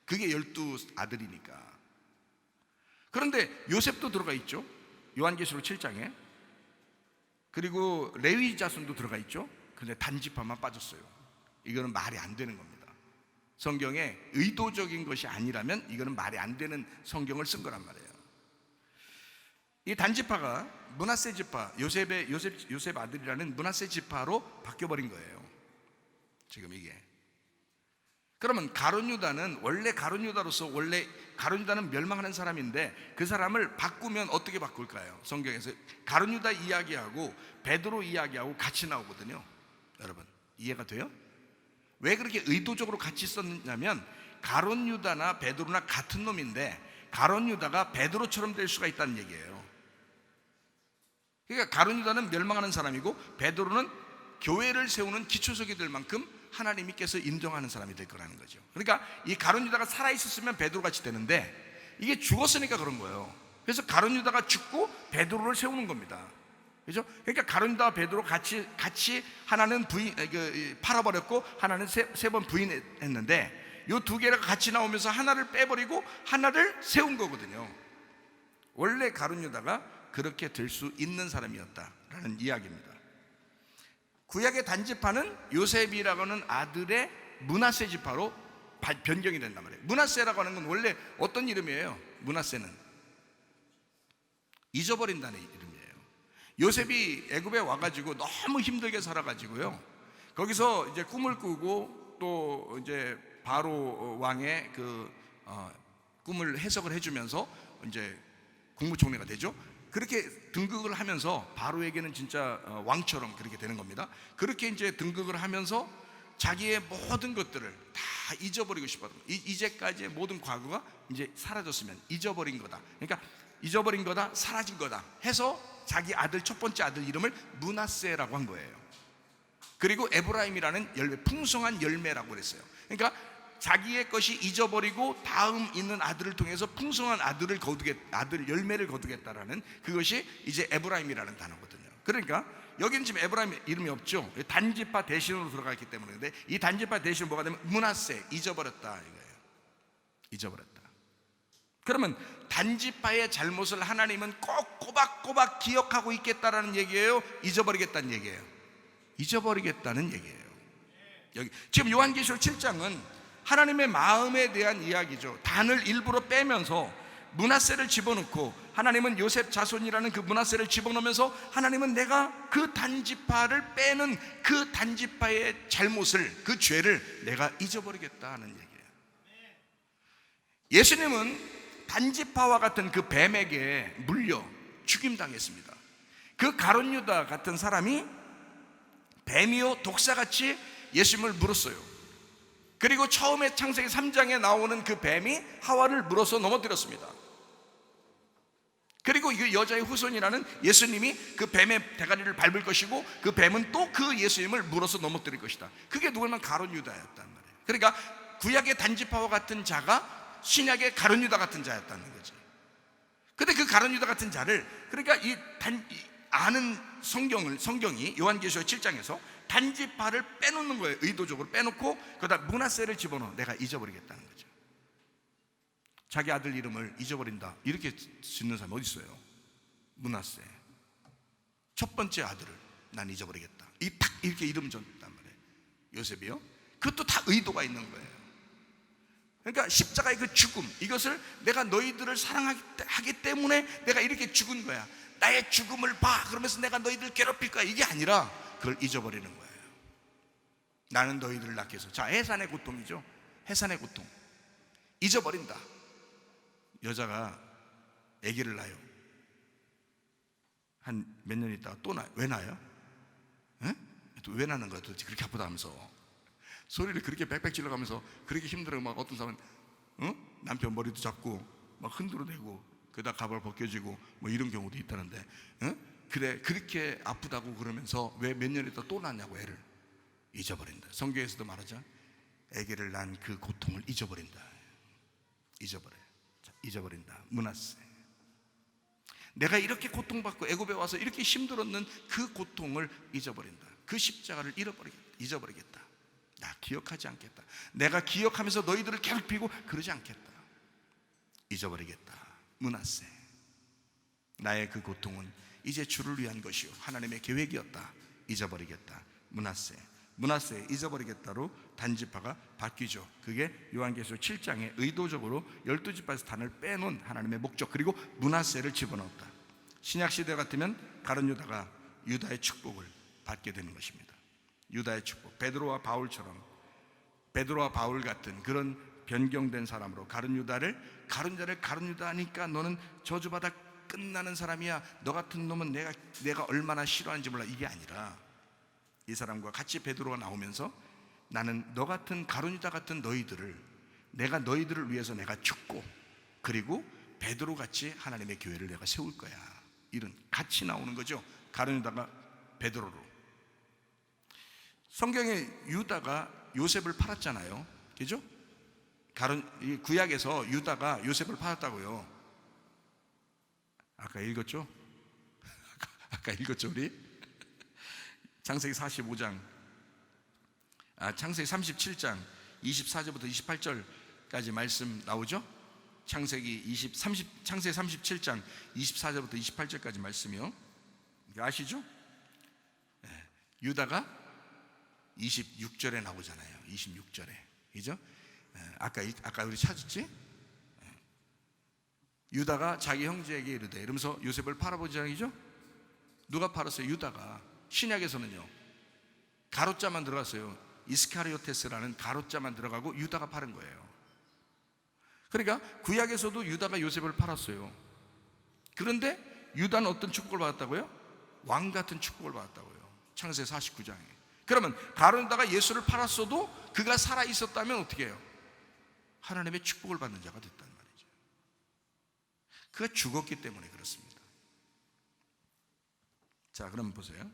그게 12아들이니까. 그런데 요셉도 들어가 있죠, 요한계시록 7장에. 그리고 레위 자손도 들어가 있죠. 그런데 단지파만 빠졌어요. 이거는 말이 안 되는 겁니다. 성경에 의도적인 것이 아니라면 이거는 말이 안 되는 성경을 쓴 거란 말이에요. 이 단지파가 므낫세 지파, 요셉 아들이라는 므낫세 지파로 바뀌어버린 거예요, 지금 이게. 그러면 가룟 유다는, 원래 가룟 유다로서, 원래 가룟 유다는 멸망하는 사람인데 그 사람을 바꾸면 어떻게 바꿀까요? 성경에서 가룟 유다 이야기하고 베드로 이야기하고 같이 나오거든요. 여러분 이해가 돼요? 왜 그렇게 의도적으로 같이 썼냐면, 가룟 유다나 베드로나 같은 놈인데 가룟 유다가 베드로처럼 될 수가 있다는 얘기예요. 그러니까 가룟 유다는 멸망하는 사람이고 베드로는 교회를 세우는 기초석이 될 만큼 하나님께서 인정하는 사람이 될 거라는 거죠. 그러니까 이 가룟 유다가 살아있었으면 베드로 같이 되는데 이게 죽었으니까 그런 거예요. 그래서 가룟 유다가 죽고 베드로를 세우는 겁니다, 그죠? 그러니까 가룟 유다와 베드로 같이 하나는 팔아버렸고 하나는 세 번 부인했는데 이 두 개가 같이 나오면서 하나를 빼버리고 하나를 세운 거거든요. 원래 가룟 유다가 그렇게 될 수 있는 사람이었다라는 이야기입니다. 구약의 단지파는 요셉이라고 하는 아들의 므낫세 지파로 변경이 된단 말이에요. 므낫세라고 하는 건 원래 어떤 이름이에요? 므낫세는 잊어버린다는 이름이에요. 요셉이 애굽에 와가지고 너무 힘들게 살아가지고요, 거기서 이제 꿈을 꾸고 또 이제 바로 왕의 그 꿈을 해석을 해주면서 이제 국무총리가 되죠. 그렇게 등극을 하면서 바로에게는 진짜 왕처럼 그렇게 되는 겁니다. 그렇게 이제 등극을 하면서 자기의 모든 것들을 다 잊어버리고 싶어요. 이제까지의 모든 과거가 이제 사라졌으면 잊어버린 거다, 그러니까 잊어버린 거다, 사라진 거다 해서 자기 아들, 첫 번째 아들 이름을 므낫세라고 한 거예요. 그리고 에브라임이라는 열매, 풍성한 열매라고 그랬어요. 그러니까 자기의 것이 잊어버리고 다음 있는 아들을 통해서 풍성한 아들 열매를 거두겠다라는, 그것이 이제 에브라임이라는 단어거든요. 그러니까 여기는 지금 에브라임 이름이 없죠. 단지파 대신으로 들어갔기 때문에. 근데 이 단지파 대신은 뭐가 되면 므낫세, 잊어버렸다 이거예요. 잊어버렸다. 그러면 단지파의 잘못을 하나님은 꼭 꼬박꼬박 기억하고 있겠다라는 얘기예요, 잊어버리겠다는 얘기예요? 잊어버리겠다는 얘기예요. 여기 지금 요한계시록 7장은 하나님의 마음에 대한 이야기죠. 단을 일부러 빼면서 므낫세를 집어넣고, 하나님은 요셉 자손이라는 그 므낫세를 집어넣으면서 하나님은 내가 그 단지파를 빼는 그 단지파의 잘못을, 그 죄를 내가 잊어버리겠다 하는 얘기예요. 예수님은 단지파와 같은 그 뱀에게 물려 죽임당했습니다. 그 가룟 유다 같은 사람이 뱀이요 독사같이 예수님을 물었어요. 그리고 처음에 창세기 3장에 나오는 그 뱀이 하와를 물어서 넘어뜨렸습니다. 그리고 이 여자의 후손이라는 예수님이 그 뱀의 대가리를 밟을 것이고, 그 뱀은 또 그 예수님을 물어서 넘어뜨릴 것이다. 그게 누구냐면 가룟 유다였단 말이에요. 그러니까 구약의 단지파와 같은 자가 신약의 가룟 유다 같은 자였다는 거죠. 근데 그 가룟 유다 같은 자를, 그러니까 아는 성경이 요한계시록 7장에서 단지파를 빼놓는 거예요. 의도적으로 빼놓고 거기다 므낫세를 집어넣어 내가 잊어버리겠다는 거죠. 자기 아들 이름을 잊어버린다 이렇게 짓는 사람이 어디 있어요? 므낫세, 첫 번째 아들을 난 잊어버리겠다, 이렇게 이름 줬단 말이에요. 요셉이요? 그것도 다 의도가 있는 거예요. 그러니까 십자가의 그 죽음, 이것을 내가 너희들을 사랑하기 때문에 내가 이렇게 죽은 거야. 나의 죽음을 봐, 그러면서 내가 너희들 괴롭힐 거야, 이게 아니라 그걸 잊어버리는 거예요. 나는 너희들을 낳기 위해서. 자, 해산의 고통이죠. 해산의 고통 잊어버린다. 여자가 아기를 낳아요. 한 몇 년 있다가 또 낳아요. 왜 낳아요? 또 왜 낳는 거야 도대체? 그렇게 아프다 하면서 소리를 그렇게 빽빽 질러가면서 그렇게 힘들어. 막 어떤 사람은 남편 머리도 잡고 막 흔들어대고 그러다 가발 벗겨지고 뭐 이런 경우도 있다는데, 그래 그렇게 아프다고 그러면서 왜 몇 년 있다 또 낳냐고. 애를 잊어버린다. 성경에서도 말하죠. 아기를 낳은 그 고통을 잊어버린다. 잊어버려요. 자, 잊어버린다. 므낫세. 내가 이렇게 고통받고 애굽에 와서 이렇게 힘들었는 그 고통을 잊어버린다. 그 십자가를 잊어버리겠다. 나 기억하지 않겠다. 내가 기억하면서 너희들을 괴롭히고 그러지 않겠다. 잊어버리겠다. 므낫세. 나의 그 고통은 이제 주를 위한 것이요 하나님의 계획이었다. 잊어버리겠다. 므낫세. 므낫세 잊어버리겠다로 단지파가 바뀌죠. 그게 요한계시록 7장에 의도적으로 12지파에서 단을 빼놓은 하나님의 목적, 그리고 므낫세를 집어넣었다. 신약시대 같으면 가룟 유다가 유다의 축복을 받게 되는 것입니다. 유다의 축복. 베드로와 바울 같은 그런 변경된 사람으로 가룟 유다를 가룟 유다니까 너는 저주받아 끝나는 사람이야, 너 같은 놈은 내가 얼마나 싫어하는지 몰라, 이게 아니라 이 사람과 같이 베드로가 나오면서 나는 너 같은 가룟 유다 같은 내가 너희들을 위해서 내가 죽고, 그리고 베드로 같이 하나님의 교회를 내가 세울 거야. 이런 같이 나오는 거죠. 가룟 유다가 베드로로. 성경에 유다가 요셉을 팔았잖아요. 그죠? 구약에서 유다가 요셉을 팔았다고요. 아까 읽었죠? 아까 읽었죠 우리? 창세기 45장, 창세기 37장 24절부터 28절까지 말씀 나오죠? 창세기 37장 24절부터 28절까지 말씀이요. 아시죠? 유다가 26절에 나오잖아요. 26절에. 그죠? 아까 우리 찾았지? 유다가 자기 형제에게 이르되, 이러면서 요셉을 팔아보자이죠? 누가 팔았어요? 유다가. 신약에서는요 가롯자만 들어갔어요. 이스카리오테스라는 가롯자만 들어가고 유다가 팔은 거예요. 그러니까 구약에서도 유다가 요셉을 팔았어요. 그런데 유다는 어떤 축복을 받았다고요? 왕 같은 축복을 받았다고요. 창세기 49장에. 그러면 가룟 유다가 예수를 팔았어도 그가 살아 있었다면 어떻게 해요? 하나님의 축복을 받는 자가 됐단 말이죠. 그가 죽었기 때문에 그렇습니다. 자, 그럼 보세요.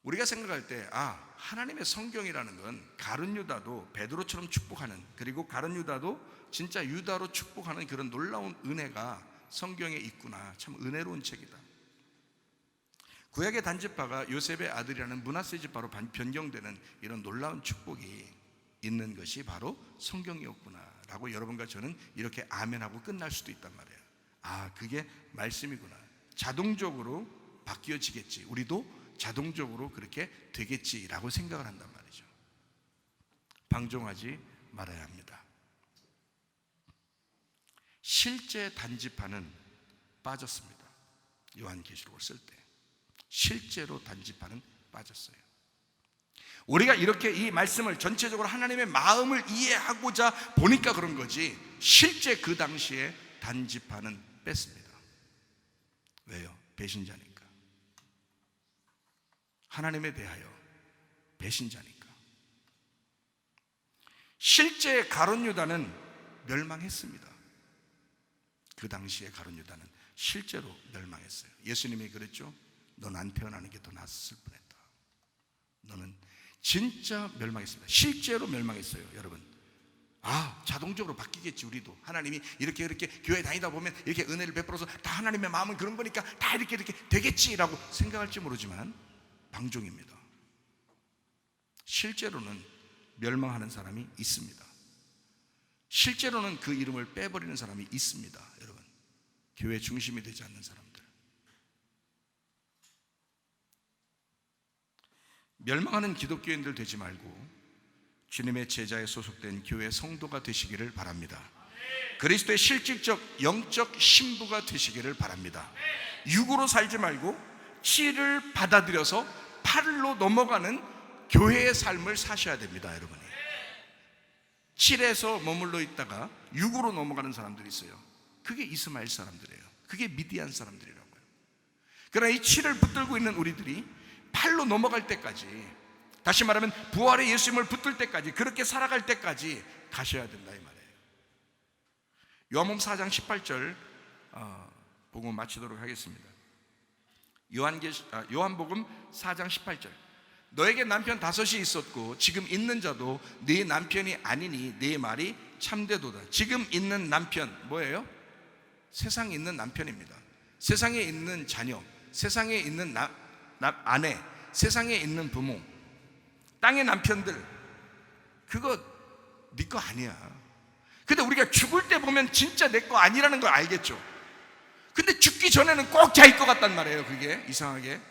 우리가 생각할 때 하나님의 성경이라는 건 가룟 유다도 베드로처럼 축복하는, 그리고 가룟 유다도 진짜 유다로 축복하는 그런 놀라운 은혜가 성경에 있구나. 참 은혜로운 책이다. 구약의 단지파가 요셉의 아들이라는 므낫세 지파로 변경되는 이런 놀라운 축복이 있는 것이 바로 성경이었구나 라고 여러분과 저는 이렇게 아멘하고 끝날 수도 있단 말이에요. 그게 말씀이구나. 자동적으로 바뀌어지겠지, 우리도 자동적으로 그렇게 되겠지라고 생각을 한단 말이죠. 방종하지 말아야 합니다. 실제 단지파는 빠졌습니다. 요한계시록을 쓸 때 실제로 단지파는 빠졌어요. 우리가 이렇게 이 말씀을 전체적으로 하나님의 마음을 이해하고자 보니까 그런 거지, 실제 그 당시에 단지파는 뺐습니다. 왜요? 배신자니까. 하나님에 대하여 배신자니까. 실제 가룟 유다는 멸망했습니다. 그 당시에 가룟 유다는 실제로 멸망했어요. 예수님이 그랬죠. 넌 안 태어나는 게 더 낫을 뻔했다. 너는 진짜 멸망했습니다. 실제로 멸망했어요. 여러분, 자동적으로 바뀌겠지. 우리도 하나님이 이렇게 교회 다니다 보면 이렇게 은혜를 베풀어서 다 하나님의 마음은 그런 거니까 다 이렇게 되겠지라고 생각할지 모르지만 방종입니다. 실제로는 멸망하는 사람이 있습니다. 실제로는 그 이름을 빼버리는 사람이 있습니다. 여러분, 교회 중심이 되지 않는 사람들. 멸망하는 기독교인들 되지 말고 주님의 제자에 소속된 교회 성도가 되시기를 바랍니다. 그리스도의 실질적 영적 신부가 되시기를 바랍니다. 육으로 살지 말고 치를 받아들여서 팔로 넘어가는 교회의 삶을 사셔야 됩니다. 여러분이 7에서 머물러 있다가 6으로 넘어가는 사람들이 있어요. 그게 이스마엘 사람들이에요. 그게 미디안 사람들이라고요. 그러나 이 7을 붙들고 있는 우리들이 8로 넘어갈 때까지, 다시 말하면 부활의 예수님을 붙들 때까지, 그렇게 살아갈 때까지 가셔야 된다 이 말이에요. 요한복음 4장 18절 보고 마치도록 하겠습니다. 요한복음 4장 18절. 너에게 남편 5이 있었고 지금 있는 자도 네 남편이 아니니 네 말이 참되도다. 지금 있는 남편 뭐예요? 세상에 있는 남편입니다. 세상에 있는 자녀, 세상에 있는 아내, 세상에 있는 부모, 땅의 남편들, 그거 네 거 아니야. 근데 우리가 죽을 때 보면 진짜 내 거 아니라는 걸 알겠죠. 근데 죽기 전에는 꼭 자기 거 같단 말이에요. 그게 이상하게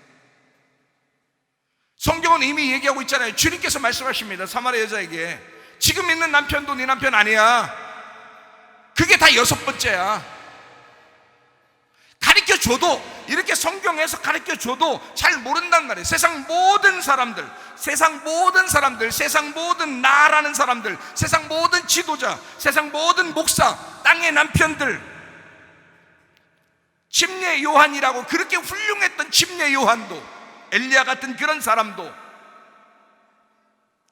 성경은 이미 얘기하고 있잖아요. 주님께서 말씀하십니다. 사마리아 여자에게 지금 있는 남편도 네 남편 아니야. 그게 다 6번째야. 가르쳐줘도, 이렇게 성경에서 가르쳐줘도 잘 모른단 말이에요. 세상 모든 사람들, 세상 모든 나라는 사람들, 세상 모든 지도자, 세상 모든 목사, 땅의 남편들, 침례 요한이라고 그렇게 훌륭했던 침례 요한도, 엘리야 같은 그런 사람도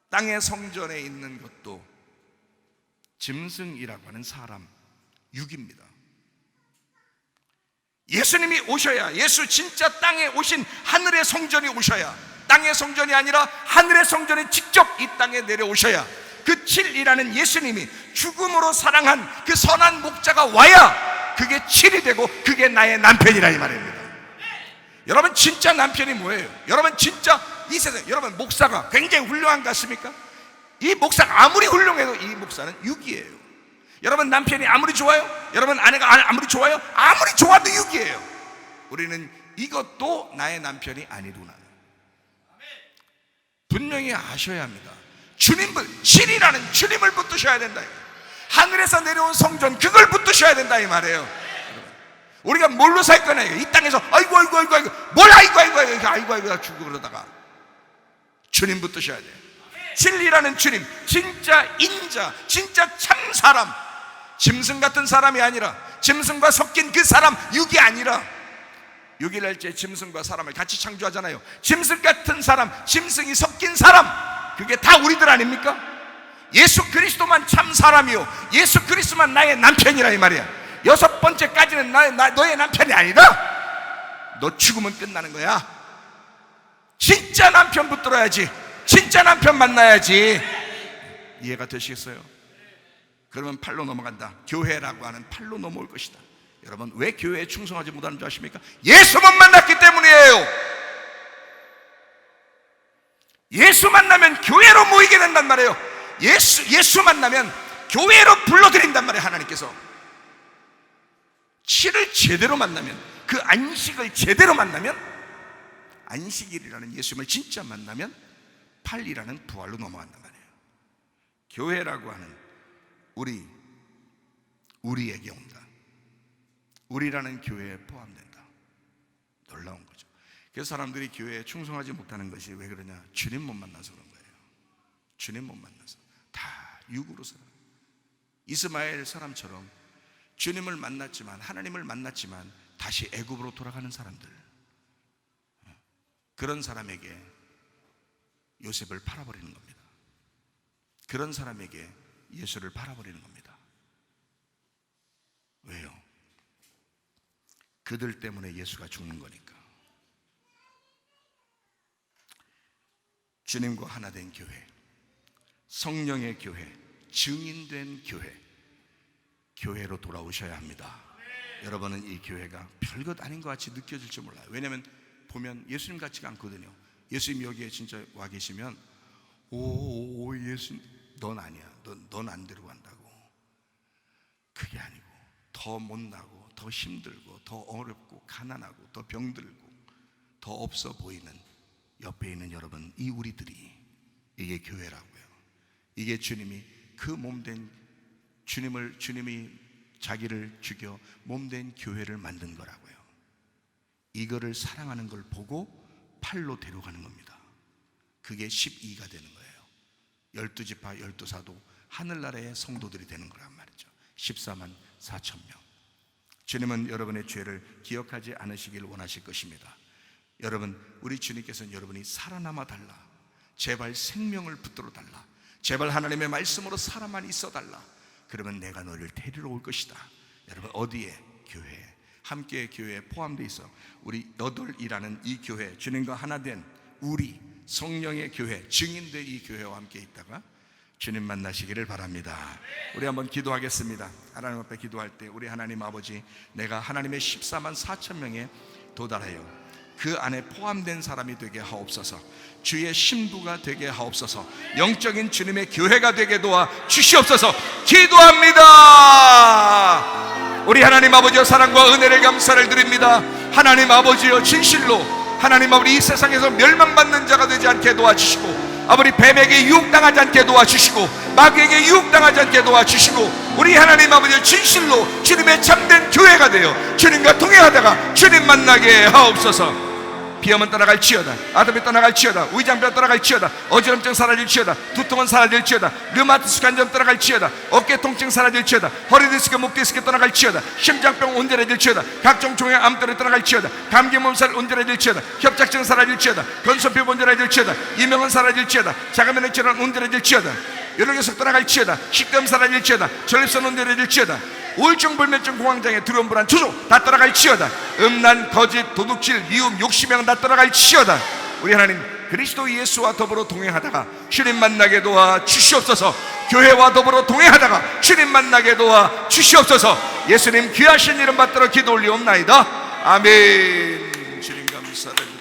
땅의 성전에 있는 것도 짐승이라고 하는 사람, 육입니다. 예수님이 오셔야, 예수 진짜 땅에 오신 하늘의 성전이 오셔야, 땅의 성전이 아니라 하늘의 성전이 직접 이 땅에 내려오셔야, 그 7이라는 예수님이 죽음으로 사랑한 그 선한 목자가 와야 그게 7이 되고 그게 나의 남편이라 이 말입니다. 여러분 진짜 남편이 뭐예요? 여러분 진짜 이 세상, 여러분 목사가 굉장히 훌륭한 것 같습니까? 이 목사가 아무리 훌륭해도 이 목사는 6이에요. 여러분 남편이 아무리 좋아요? 여러분 아내가 아무리 좋아요? 아무리 좋아도 6이에요. 우리는 이것도 나의 남편이 아니구나 분명히 아셔야 합니다. 주님을, 7이라는 주님을 붙드셔야 된다. 하늘에서 내려온 성전, 그걸 붙드셔야 된다 이 말이에요. 우리가 뭘로 살 거냐? 이 땅에서 아이고 뭘 아이고 죽고 그러다가 주님 붙드셔야 돼요. 진리라는 주님, 진짜 인자, 진짜 참 사람, 짐승 같은 사람이 아니라, 짐승과 섞인 그 사람, 육이 아니라, 육일날째 짐승과 사람을 같이 창조하잖아요. 짐승 같은 사람, 짐승이 섞인 사람, 그게 다 우리들 아닙니까? 예수 그리스도만 참 사람이요, 예수 그리스도만 나의 남편이라 이 말이야. 6번째까지는 너의 남편이 아니다. 너 죽으면 끝나는 거야. 진짜 남편 붙들어야지, 진짜 남편 만나야지. 이해가 되시겠어요? 그러면 8로 넘어간다. 교회라고 하는 8로 넘어올 것이다. 여러분 왜 교회에 충성하지 못하는 줄 아십니까? 예수만 만났기 때문이에요. 예수 만나면 교회로 모이게 된단 말이에요. 예수 만나면 교회로 불러드린단 말이에요. 하나님께서 7을 제대로 만나면, 그 안식을 제대로 만나면, 안식일이라는 예수님을 진짜 만나면 8이라는 부활로 넘어간단 말이에요. 교회라고 하는 우리에게 온다. 우리라는 교회에 포함된다. 놀라운 거죠. 그래서 사람들이 교회에 충성하지 못하는 것이 왜 그러냐? 주님 못 만나서 그런 거예요. 주님 못 만나서 다 육으로 살아. 이스마엘 사람처럼 주님을 만났지만, 하나님을 만났지만 다시 애굽으로 돌아가는 사람들, 그런 사람에게 요셉을 팔아버리는 겁니다. 그런 사람에게 예수를 팔아버리는 겁니다. 왜요? 그들 때문에 예수가 죽는 거니까. 주님과 하나 된 교회, 성령의 교회, 증인된 교회, 교회로 돌아오셔야 합니다. 여러분은 이 교회가 별것 아닌 것 같이 느껴질지 몰라요. 왜냐하면 보면 예수님 같지가 않거든요. 예수님 여기에 진짜 와 계시면 오 예수님, 넌 아니야, 넌 안 데리고 간다고. 그게 아니고 더 못나고 더 힘들고 더 어렵고 가난하고 더 병들고 더 없어 보이는 옆에 있는 여러분, 이 우리들이, 이게 교회라고요. 이게 주님이 그 몸된 주님이 자기를 죽여 몸된 교회를 만든 거라고요. 이거를 사랑하는 걸 보고 팔로 데려가는 겁니다. 그게 12가 되는 거예요. 12지파 12사도 하늘나라의 성도들이 되는 거란 말이죠. 14만 4천 명. 주님은 여러분의 죄를 기억하지 않으시길 원하실 것입니다. 여러분, 우리 주님께서는 여러분이 살아남아 달라, 제발 생명을 붙들어 달라, 제발 하나님의 말씀으로 살아만 있어 달라, 그러면 내가 너를 데리러 올 것이다. 여러분, 어디에? 교회에. 함께 교회에 포함되어 있어. 우리 너덜이라는 이 교회, 주님과 하나 된 우리 성령의 교회, 증인된 이 교회와 함께 있다가 주님 만나시기를 바랍니다. 우리 한번 기도하겠습니다. 하나님 앞에 기도할 때 우리 하나님 아버지, 내가 하나님의 14만 4천 명에 도달하여 그 안에 포함된 사람이 되게 하옵소서. 주의 신부가 되게 하옵소서. 영적인 주님의 교회가 되게 도와 주시옵소서. 기도합니다. 우리 하나님 아버지여, 사랑과 은혜를 감사를 드립니다. 하나님 아버지여, 진실로 하나님 아버지, 이 세상에서 멸망받는 자가 되지 않게 도와주시고, 아버지 뱀에게 유혹당하지 않게 도와주시고, 마귀에게 유혹당하지 않게 도와주시고, 우리 하나님 아버지 진실로 주님의 참된 교회가 되어 주님과 동행하다가 주님 만나게 하옵소서. 비염은 떠나갈지어다, 아담이 떠나갈지어다, 위장병 떠나갈지어다, 어지럼증 사라질지어다, 두통은 사라질지어다, 류마티스 관절 떠나갈지어다, 어깨 통증 사라질지어다, 허리 디스크, 목 디스크 떠나갈지어다, 심장병 온전해질지어다, 각종 종양 암들이 떠나갈지어다, 감기 몸살 온전해질지어다, 협착증 사라질지어다, 건선표 온전해질지어다, 이명은 사라질지어다, 자가면역 질환 온전해질지어다, 요령에서 떠나갈지어다, 식도염 사라질지어다, 전립선 온전해질지어다, 우울증, 불면증, 공황장애, 두려움, 불안, 초조 다 떠나갈지어다, 음란, 거짓, 도둑질, 미움, 욕심형 다 떠나갈지어다. 우리 하나님 그리스도 예수와 더불어 동행하다가 주님 만나게 도와 주시옵소서. 교회와 더불어 동행하다가 주님 만나게 도와 주시옵소서. 예수님 귀하신 이름 받들어 기도 올리옵나이다. 아멘. 주님 감사를